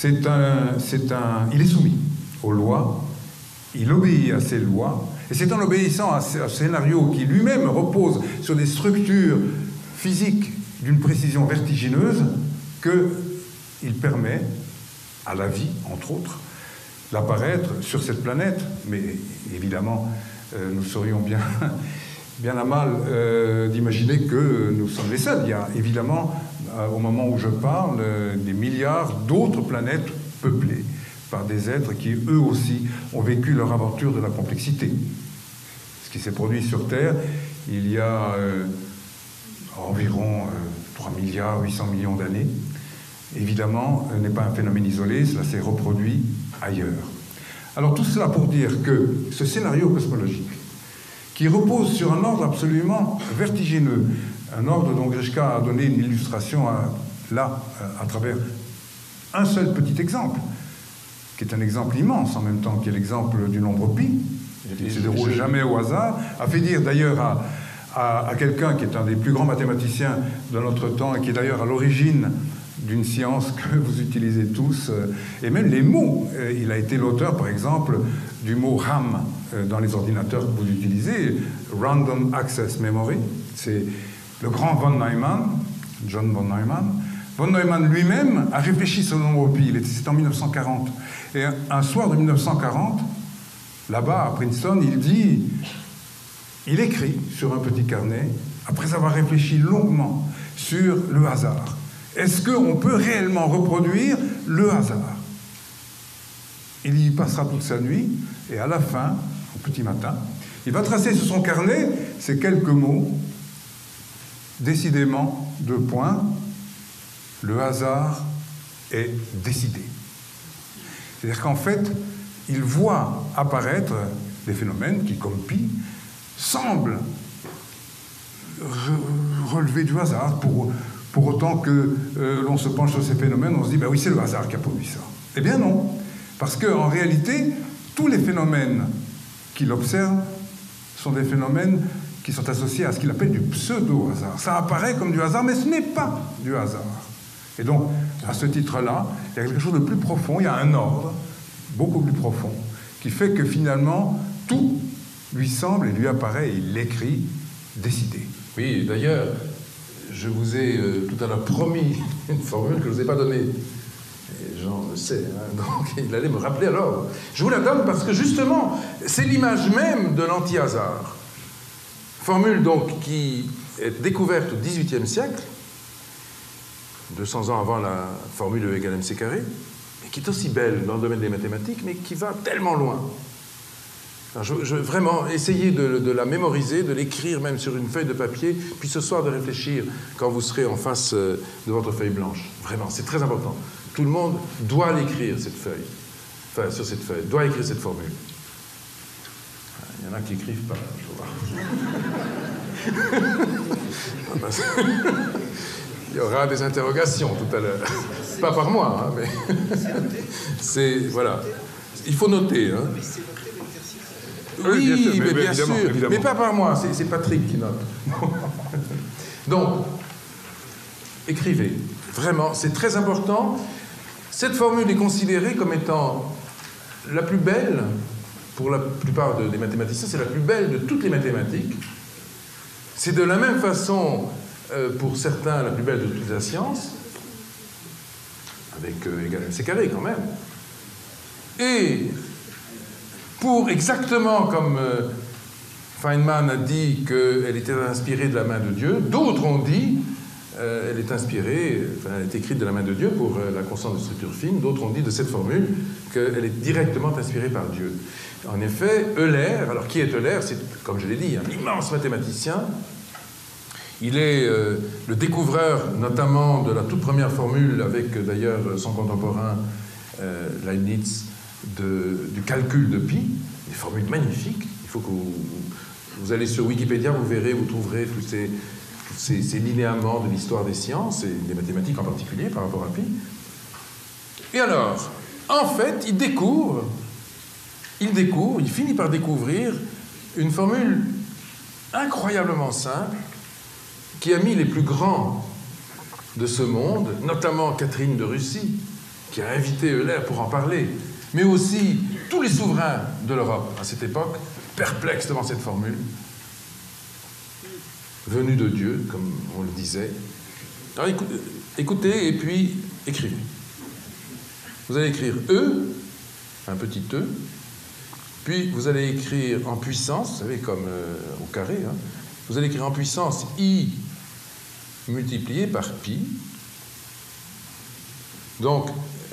Il est soumis aux lois, il obéit à ces lois, et c'est en obéissant à ce scénario qui lui-même repose sur des structures physiques d'une précision vertigineuse qu'il permet à la vie, entre autres, d'apparaître sur cette planète. Mais évidemment, nous serions bien à mal d'imaginer que nous sommes les seuls. Il y a évidemment, au moment où je parle, des milliards d'autres planètes peuplées par des êtres qui, eux aussi, ont vécu leur aventure de la complexité. Ce qui s'est produit sur Terre, il y a environ 3 milliards 800 millions d'années, évidemment, n'est pas un phénomène isolé, cela s'est reproduit ailleurs. Alors tout cela pour dire que ce scénario cosmologique, qui repose sur un ordre absolument vertigineux, un ordre dont Grishka a donné une illustration à travers un seul petit exemple, qui est un exemple immense en même temps, qui est l'exemple du nombre pi, qui ne se déroule jamais au hasard, a fait dire d'ailleurs à quelqu'un qui est un des plus grands mathématiciens de notre temps et qui est d'ailleurs à l'origine d'une science que vous utilisez tous, et même les mots. Il a été l'auteur, par exemple, du mot RAM dans les ordinateurs que vous utilisez, Random Access Memory. C'est le grand von Neumann, John von Neumann. Von Neumann lui-même a réfléchi sur le nombre pi. C'était en 1940. Et un soir de 1940, là-bas, à Princeton, il écrit sur un petit carnet, après avoir réfléchi longuement sur le hasard. Est-ce qu'on peut réellement reproduire le hasard? Il y passera toute sa nuit, et à la fin, au petit matin, il va tracer sur son carnet ces quelques mots, décidément, 2 points, le hasard est décidé. C'est-à-dire qu'en fait, il voit apparaître des phénomènes qui, comme pi, semblent relever du hasard. Pour autant que l'on se penche sur ces phénomènes, on se dit, ben oui, c'est le hasard qui a produit ça. Eh bien non, parce qu'en réalité, tous les phénomènes qu'il observe sont des phénomènes qui sont associés à ce qu'il appelle du pseudo-hasard. Ça apparaît comme du hasard, mais ce n'est pas du hasard. Et donc, à ce titre-là, il y a quelque chose de plus profond, il y a un ordre, beaucoup plus profond, qui fait que finalement, tout lui semble et lui apparaît, et il l'écrit, décidé. Oui, d'ailleurs, je vous ai tout à l'heure promis une formule que je ne vous ai pas donnée. Et Jean le sait, hein, donc il allait me rappeler alors. Je vous la donne parce que justement, c'est l'image même de l'anti-hasard. Formule donc qui est découverte au XVIIIe siècle, 200 ans avant la formule E égale mc carré, et qui est aussi belle dans le domaine des mathématiques, mais qui va tellement loin. Alors je veux vraiment essayer de la mémoriser, de l'écrire même sur une feuille de papier, puis ce soir de réfléchir quand vous serez en face de votre feuille blanche. Vraiment, c'est très important. Tout le monde doit l'écrire, cette feuille. Enfin, sur cette feuille, doit écrire cette formule. Il y en a qui n'écrivent pas, je vois. Il y aura des interrogations tout à l'heure. Pas par moi, hein, mais c'est... Voilà. Il faut noter, hein. Oui, bien sûr, mais bien sûr. Évidemment. Mais pas par moi, c'est Patrick qui note. Donc, écrivez. Vraiment, c'est très important. Cette formule est considérée comme étant la plus belle, pour la plupart des mathématiciens, c'est la plus belle de toutes les mathématiques. C'est de la même façon, pour certains, la plus belle de toute la science, avec égal mc carré quand même. Et pour exactement comme Feynman a dit qu'elle était inspirée de la main de Dieu, d'autres ont dit, elle est inspirée, enfin, elle est écrite de la main de Dieu pour la constante de structure fine. D'autres ont dit de cette formule qu'elle est directement inspirée par Dieu. En effet, Euler, alors qui est Euler? C'est, comme je l'ai dit, un immense mathématicien. Il est le découvreur notamment de la toute première formule, avec d'ailleurs son contemporain Leibniz, du calcul de pi, des formules magnifiques. Il faut que vous allez sur Wikipédia, vous verrez, vous trouverez tous ces linéaments de l'histoire des sciences, et des mathématiques en particulier, par rapport à pi. Et alors, en fait, il finit par découvrir une formule incroyablement simple qui a mis les plus grands de ce monde, notamment Catherine de Russie, qui a invité Euler pour en parler, mais aussi tous les souverains de l'Europe à cette époque, perplexes devant cette formule, venue de Dieu, comme on le disait. Alors écoutez et puis écrivez. Vous allez écrire E, un petit E, puis vous allez écrire en puissance, vous savez, comme au carré, hein, vous allez écrire en puissance I multiplié par pi. Donc,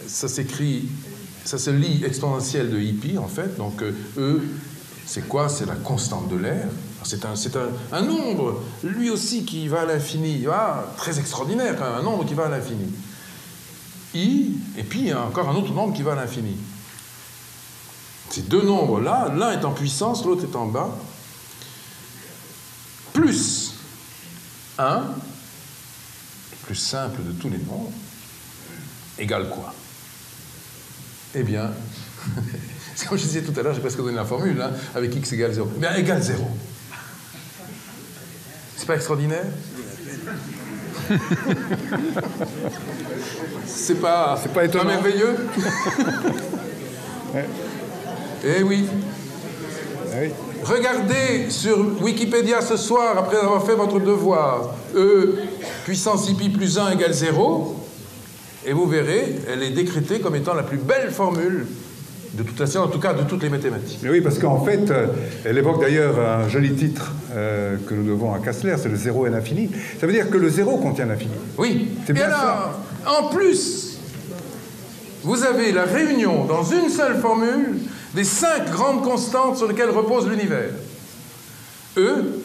ça s'écrit, ça se lit exponentielle de IPi, en fait. Donc, E, c'est quoi? C'est la constante de l'air. C'est un nombre, lui aussi, qui va à l'infini. Ah, très extraordinaire, quand même, un nombre qui va à l'infini. I, et puis il y a encore un autre nombre qui va à l'infini. Ces deux nombres-là, l'un est en puissance, l'autre est en bas, plus 1, le plus simple de tous les nombres, égale quoi? Eh bien, comme je disais tout à l'heure, j'ai presque donné la formule, hein, avec x égale 0. Eh bien, égale 0. C'est pas extraordinaire? C'est pas étonnant, merveilleux? Eh oui. Oui. Regardez sur Wikipédia ce soir, après avoir fait votre devoir, E puissance pi plus 1 égale 0, et vous verrez, elle est décrétée comme étant la plus belle formule de toute la science, en tout cas de toutes les mathématiques. Oui, parce qu'en fait, elle évoque d'ailleurs un joli titre que nous devons à Kastler, c'est le zéro et l'infini. Ça veut dire que le zéro contient l'infini. Oui. C'est bien et alors, ça. En plus, vous avez la réunion dans une seule formule des 5 grandes constantes sur lesquelles repose l'univers. E,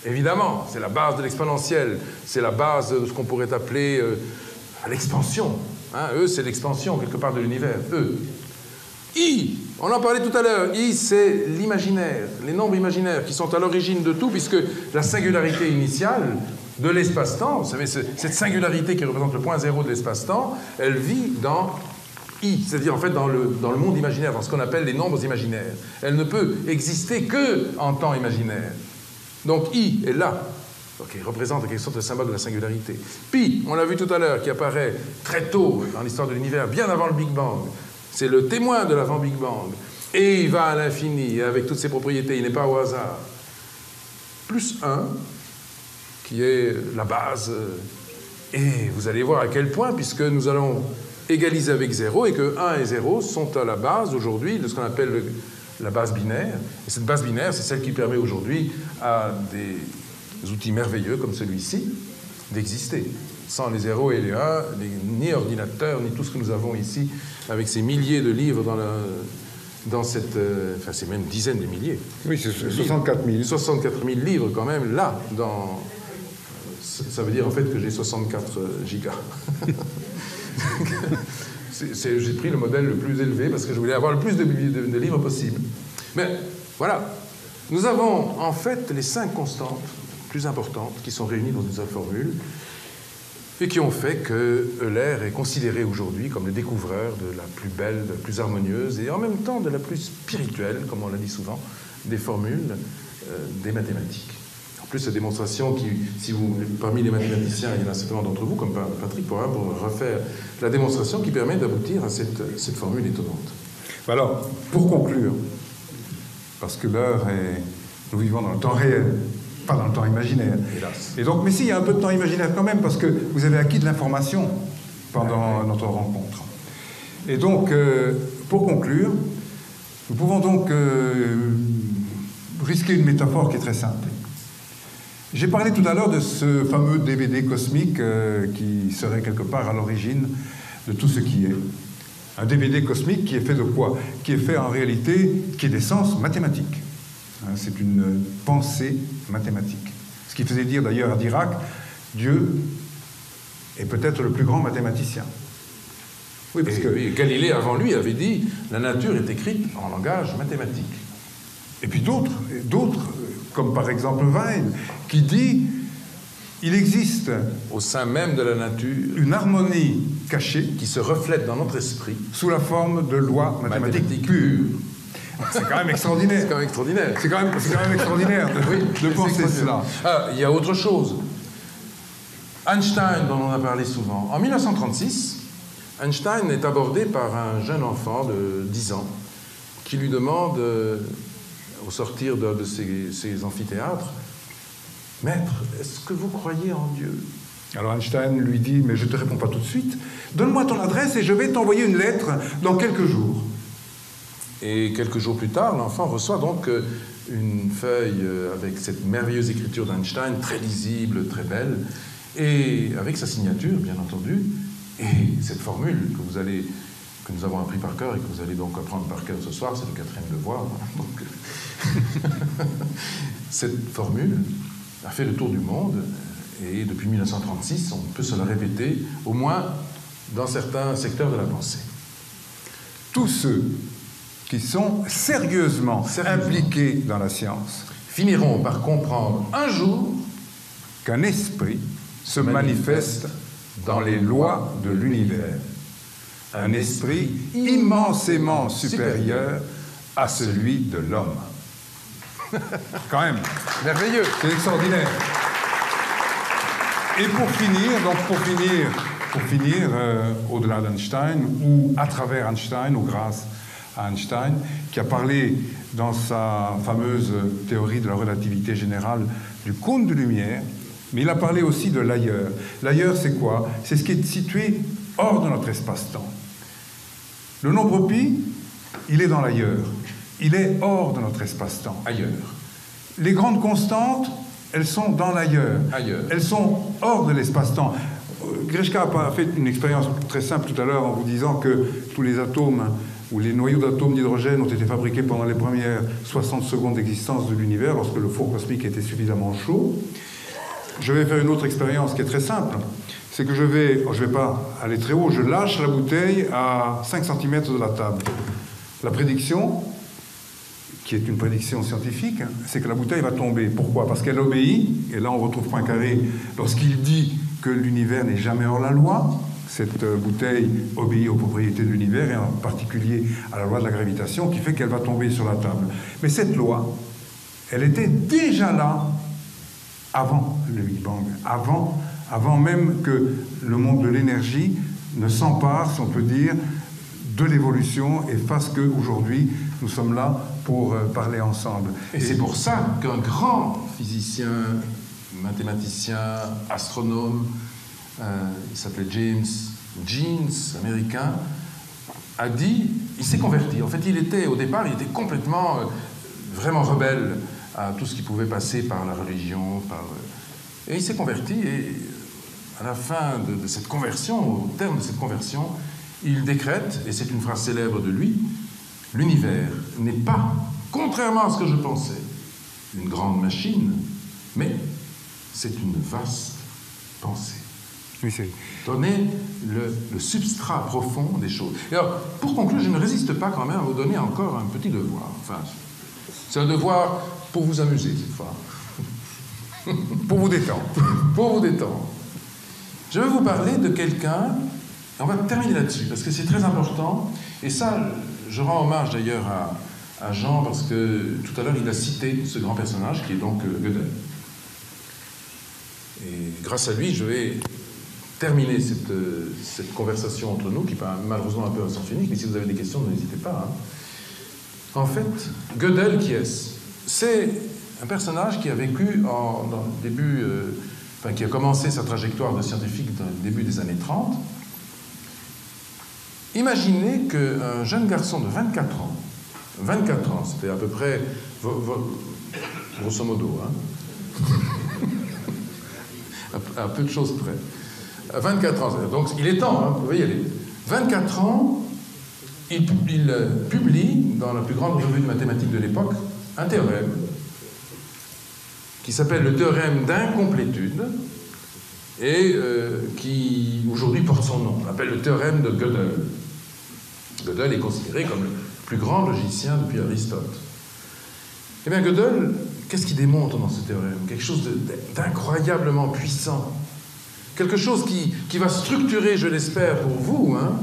évidemment, c'est la base de l'exponentielle, c'est la base de ce qu'on pourrait appeler l'expansion. Hein, E, c'est l'expansion quelque part de l'univers. E. I, on en parlait tout à l'heure, I, c'est l'imaginaire, les nombres imaginaires qui sont à l'origine de tout, puisque la singularité initiale de l'espace-temps, vous savez, cette singularité qui représente le point zéro de l'espace-temps, elle vit dans I, c'est-à-dire en fait dans le monde imaginaire, dans ce qu'on appelle les nombres imaginaires. Elle ne peut exister que en temps imaginaire. Donc I est là, donc il représente en quelque sorte le symbole de la singularité. Pi, on l'a vu tout à l'heure, qui apparaît très tôt dans l'histoire de l'univers, bien avant le Big Bang. C'est le témoin de l'avant Big Bang. Et il va à l'infini, avec toutes ses propriétés, il n'est pas au hasard. Plus 1, qui est la base. Et vous allez voir à quel point, puisque nous allons égaliser avec 0, et que 1 et 0 sont à la base, aujourd'hui, de ce qu'on appelle la base binaire. Et cette base binaire, c'est celle qui permet aujourd'hui à des outils merveilleux comme celui-ci d'exister. Sans les 0 et les 1, ni ordinateur, ni tout ce que nous avons ici, avec ces milliers de livres dans cette... enfin, c'est même dizaines de milliers. Oui, c'est 64 000. 64 000 livres, quand même, là, dans... Ça veut dire, en fait, que j'ai 64 gigas. J'ai pris le modèle le plus élevé, parce que je voulais avoir le plus de livres possible. Mais, voilà. Nous avons, en fait, les 5 constantes plus importantes qui sont réunies dans une seule formule, et qui ont fait que Euler est considéré aujourd'hui comme le découvreur de la plus belle, de la plus harmonieuse, et en même temps de la plus spirituelle, comme on l'a dit souvent, des formules des mathématiques. En plus, cette démonstration qui, si vous, parmi les mathématiciens, il y en a certainement d'entre vous, comme Patrick, pour refaire la démonstration qui permet d'aboutir à cette formule étonnante. Alors, pour conclure, parce que l'heure est... Nous vivons dans le temps réel, pas dans le temps imaginaire. Hélas. Et donc, mais si, il y a un peu de temps imaginaire quand même, parce que vous avez acquis de l'information pendant notre rencontre. Et donc, pour conclure, nous pouvons donc risquer une métaphore qui est très simple. J'ai parlé tout à l'heure de ce fameux DVD cosmique qui serait quelque part à l'origine de tout ce qui est. Un DVD cosmique qui est fait de quoi? Qui est fait en réalité, qui est d'essence mathématique. Hein, c'est une pensée mathématique. Ce qui faisait dire d'ailleurs à Dirac, Dieu est peut-être le plus grand mathématicien. Oui, parce que Galilée, avant lui, avait dit « la nature est écrite en langage mathématique ». Et puis d'autres, comme par exemple Weil, qui dit il existe au sein même de la nature une harmonie cachée qui se reflète dans notre esprit sous la forme de lois mathématiques pures. C'est quand même extraordinaire. C'est quand même extraordinaire. C'est quand même extraordinaire de penser cela. Ah, il y a autre chose. Einstein, dont on a parlé souvent. En 1936, Einstein est abordé par un jeune enfant de 10 ans qui lui demande, au sortir de ces amphithéâtres, « Maître, est-ce que vous croyez en Dieu ?» Alors Einstein lui dit « Mais je ne te réponds pas tout de suite. Donne-moi ton adresse et je vais t'envoyer une lettre dans quelques jours. » Et quelques jours plus tard, l'enfant reçoit donc une feuille avec cette merveilleuse écriture d'Einstein, très lisible, très belle, et avec sa signature, bien entendu, et cette formule que nous avons appris par cœur et que vous allez donc apprendre par cœur ce soir, c'est le 4e devoir. Donc, cette formule a fait le tour du monde, et depuis 1936, on peut se la répéter, au moins dans certains secteurs de la pensée. Tous ceux qui sont sérieusement impliqués dans la science finiront par comprendre un jour qu'un esprit se manifeste dans les lois de l'univers. Un esprit immensément supérieur à celui de l'homme. Quand même. Merveilleux. C'est extraordinaire. Et pour finir, au-delà d'Einstein, ou à travers Einstein, ou grâce à Einstein, qui a parlé dans sa fameuse théorie de la relativité générale du cône de lumière, mais il a parlé aussi de l'ailleurs. L'ailleurs, c'est quoi? C'est ce qui est situé hors de notre espace-temps. Le nombre pi, il est dans l'ailleurs. Il est hors de notre espace-temps. Ailleurs. Les grandes constantes, elles sont dans l'ailleurs. Ailleurs. Elles sont hors de l'espace-temps. Grishka a fait une expérience très simple tout à l'heure en vous disant que tous les atomes ou les noyaux d'atomes d'hydrogène ont été fabriqués pendant les premières 60 secondes d'existence de l'univers, lorsque le four cosmique était suffisamment chaud. Je vais faire une autre expérience qui est très simple. C'est que je vais pas aller très haut, je lâche la bouteille à 5 cm de la table. La prédiction, qui est une prédiction scientifique, c'est que la bouteille va tomber. Pourquoi? Parce qu'elle obéit, et là on retrouve Poincaré, lorsqu'il dit que l'univers n'est jamais hors la loi. Cette bouteille obéit aux propriétés de l'univers, et en particulier à la loi de la gravitation, qui fait qu'elle va tomber sur la table. Mais cette loi, elle était déjà là avant le Big Bang, avant même que le monde de l'énergie ne s'empare, si on peut dire, de l'évolution et fasse qu'aujourd'hui, nous sommes là pour parler ensemble. Et c'est pour ça qu'un grand physicien, mathématicien, astronome, il s'appelait James Jeans, américain, a dit, il s'est converti. En fait, au départ, il était complètement, vraiment rebelle à tout ce qui pouvait passer par la religion, et il s'est converti, et à la fin de cette conversion, au terme de cette conversion, il décrète, et c'est une phrase célèbre de lui, « L'univers n'est pas, contrairement à ce que je pensais, une grande machine, mais c'est une vaste pensée. » Oui, c'est... Donner le substrat profond des choses. Et alors, pour conclure, je ne résiste pas quand même à vous donner encore un petit devoir. Enfin, c'est un devoir pour vous amuser, cette fois. Pour vous détendre. Pour vous détendre. Je vais vous parler de quelqu'un, on va terminer là-dessus, parce que c'est très important, et ça, je rends hommage d'ailleurs à Jean, parce que tout à l'heure, il a cité ce grand personnage, qui est donc Gödel. Et grâce à lui, je vais terminer cette conversation entre nous, qui est malheureusement un peu à sens unique, mais si vous avez des questions, n'hésitez pas. Hein. En fait, Gödel, qui est-ce? C'est un personnage qui a vécu dans le début, qui a commencé sa trajectoire de scientifique dans le début des années 30. Imaginez qu'un jeune garçon de 24 ans, c'était à peu près, grosso modo, hein, à peu de choses près. À 24 ans, donc il est temps, hein, vous pouvez y aller. 24 ans, il publie, dans la plus grande revue de mathématiques de l'époque, un théorème qui s'appelle le théorème d'incomplétude et qui aujourd'hui porte son nom. On l'appelle le théorème de Gödel. Gödel est considéré comme le plus grand logicien depuis Aristote. Eh bien, Gödel, qu'est-ce qu'il démontre dans ce théorème? Quelque chose d'incroyablement puissant. Quelque chose qui va structurer, je l'espère pour vous, hein,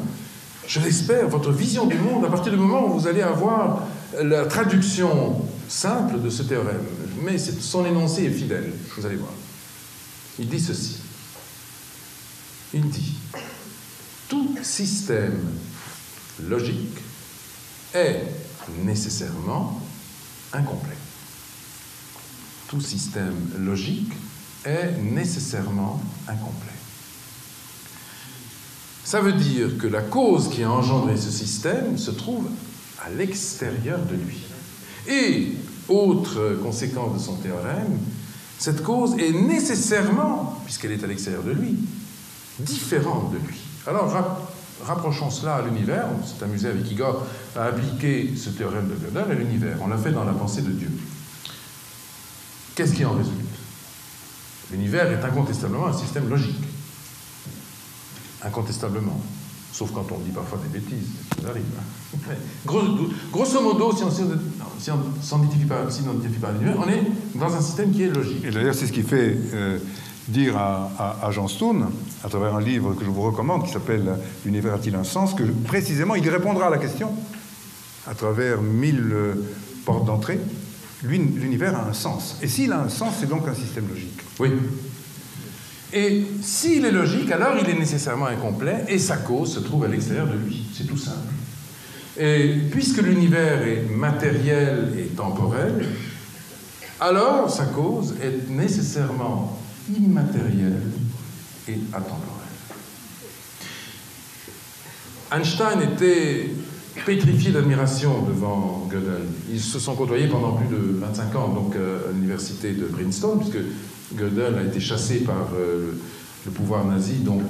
je l'espère, votre vision du monde à partir du moment où vous allez avoir la traduction simple de ce théorème. Mais son énoncé est fidèle, vous allez voir. Il dit ceci. Il dit « Tout système logique est nécessairement incomplet. Tout système logique est nécessairement incomplet. » Ça veut dire que la cause qui a engendré ce système se trouve à l'extérieur de lui. Et, autre conséquence de son théorème, cette cause est nécessairement, puisqu'elle est à l'extérieur de lui, différente de lui. Alors, rapprochons cela à l'univers. On s'est amusé avec Igor à appliquer ce théorème de Gödel à l'univers. On l'a fait dans la pensée de Dieu. Qu'est-ce qui en résulte? L'univers est incontestablement un système logique. Incontestablement. Sauf quand on dit parfois des bêtises, ça arrive. Grosso modo, si on ne s'identifie pas à l'univers, on est dans un système qui est logique. Et d'ailleurs, c'est ce qui fait dire à John Stone, à travers un livre que je vous recommande, qui s'appelle « L'univers a-t-il un sens ?», que précisément, il répondra à la question, à travers 1000 portes d'entrée. L'univers a un sens. Et s'il a un sens, c'est donc un système logique. Oui. Et s'il est logique, alors il est nécessairement incomplet, et sa cause se trouve à l'extérieur de lui. C'est tout simple. Et puisque l'univers est matériel et temporel, alors sa cause est nécessairement immatérielle et atemporelle. Einstein était pétrifié d'admiration devant Gödel. Ils se sont côtoyés pendant plus de 25 ans, donc à l'université de Princeton, puisque Gödel a été chassé par le pouvoir nazi, donc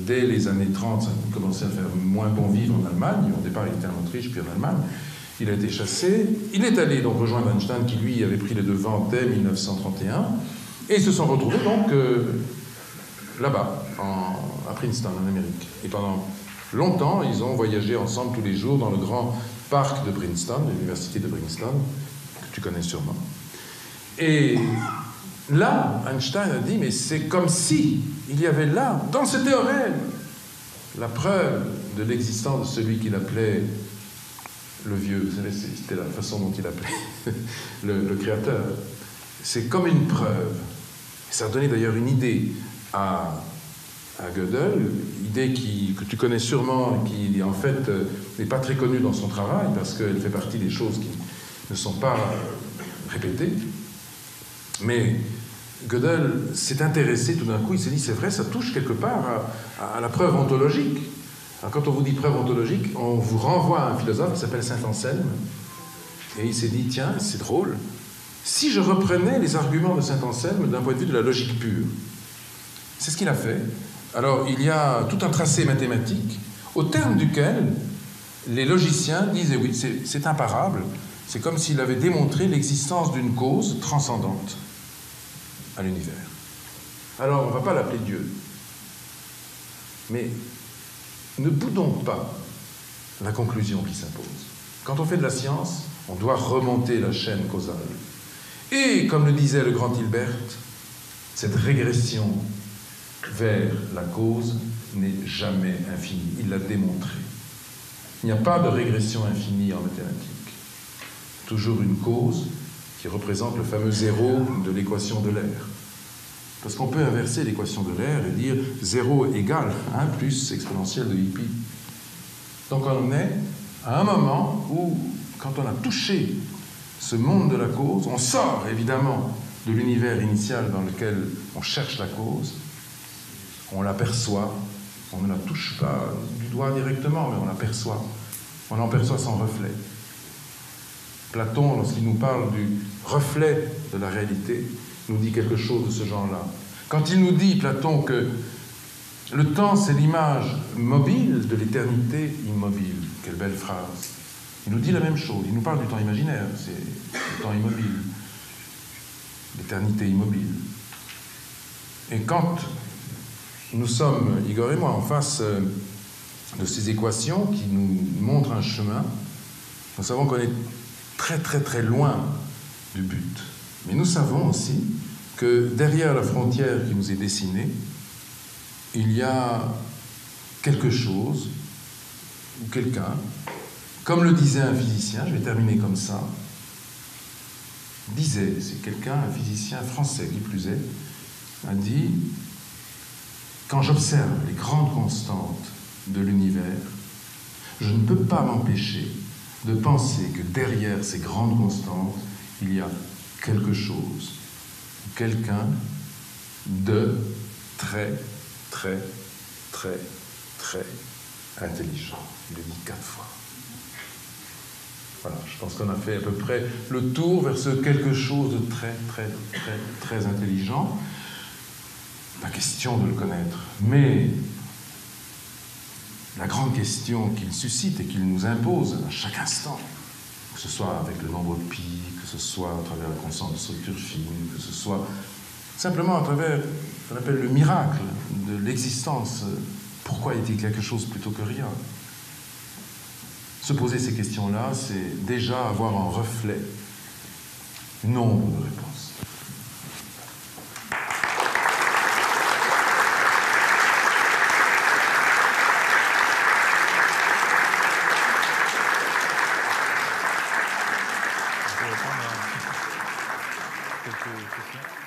dès les années 30, ça commençait à faire moins bon vivre en Allemagne. Au départ, il était en Autriche, puis en Allemagne. Il a été chassé. Il est allé donc rejoindre Einstein, qui lui avait pris les devants dès 1931, et ils se sont retrouvés donc là-bas, à Princeton, en Amérique. Et pendant longtemps, ils ont voyagé ensemble tous les jours dans le grand parc de Princeton, l'université de Princeton, que tu connais sûrement. Et là, Einstein a dit, mais c'est comme si il y avait là, dans ce théorème, la preuve de l'existence de celui qu'il appelait le vieux. Vous savez, c'était la façon dont il appelait le créateur. C'est comme une preuve. Et ça a donné d'ailleurs une idée à Gödel, idée que tu connais sûrement, qui en fait n'est pas très connue dans son travail, parce qu'elle fait partie des choses qui ne sont pas répétées. Mais Gödel s'est intéressé tout d'un coup, il s'est dit, c'est vrai, ça touche quelque part à la preuve ontologique. Alors quand on vous dit preuve ontologique, on vous renvoie à un philosophe qui s'appelle Saint Anselme, et il s'est dit, tiens, c'est drôle, si je reprenais les arguments de Saint Anselme d'un point de vue de la logique pure. C'est ce qu'il a fait. Alors il y a tout un tracé mathématique, au terme duquel les logiciens disent, eh oui, c'est imparable, c'est comme s'il avait démontré l'existence d'une cause transcendante à l'univers. Alors, on ne va pas l'appeler Dieu. Mais ne boudons pas la conclusion qui s'impose. Quand on fait de la science, on doit remonter la chaîne causale. Et, comme le disait le grand Hilbert, cette régression vers la cause n'est jamais infinie. Il l'a démontré. Il n'y a pas de régression infinie en mathématiques. Toujours une cause qui représente le fameux zéro de l'équation de l'air. Parce qu'on peut inverser l'équation de l'air et dire 0 égale 1 plus exponentielle de pi. Donc on est à un moment où, quand on a touché ce monde de la cause, on sort évidemment de l'univers initial dans lequel on cherche la cause, on l'aperçoit, on ne la touche pas du doigt directement, mais on l'aperçoit. On en perçoit son reflet. Platon, lorsqu'il nous parle du reflet de la réalité, nous dit quelque chose de ce genre-là. Quand il nous dit, Platon, que le temps, c'est l'image mobile de l'éternité immobile. Quelle belle phrase. Il nous dit la même chose. Il nous parle du temps imaginaire, c'est le temps immobile, l'éternité immobile. Et quand nous sommes, Igor et moi, en face de ces équations qui nous montrent un chemin, nous savons qu'on est très très très loin du but. Mais nous savons aussi que derrière la frontière qui nous est dessinée, il y a quelque chose ou quelqu'un, comme le disait un physicien, je vais terminer comme ça, disait, c'est quelqu'un, un physicien français qui plus est, a dit, quand j'observe les grandes constantes de l'univers, je ne peux pas m'empêcher de penser que derrière ces grandes constantes, il y a quelque chose, quelqu'un de très, très, très, très intelligent. Il le dit 4 fois. Voilà, je pense qu'on a fait à peu près le tour vers ce quelque chose de très, très, très, très intelligent. Pas question de le connaître, mais la grande question qu'il suscite et qu'il nous impose à chaque instant, que ce soit avec le nombre pi, que ce soit à travers la constante de structure fine, que ce soit simplement à travers ce qu'on appelle le miracle de l'existence. Pourquoi est-il quelque chose plutôt que rien? Se poser ces questions-là, c'est déjà avoir en reflet nombre de réponses. Quelques questions.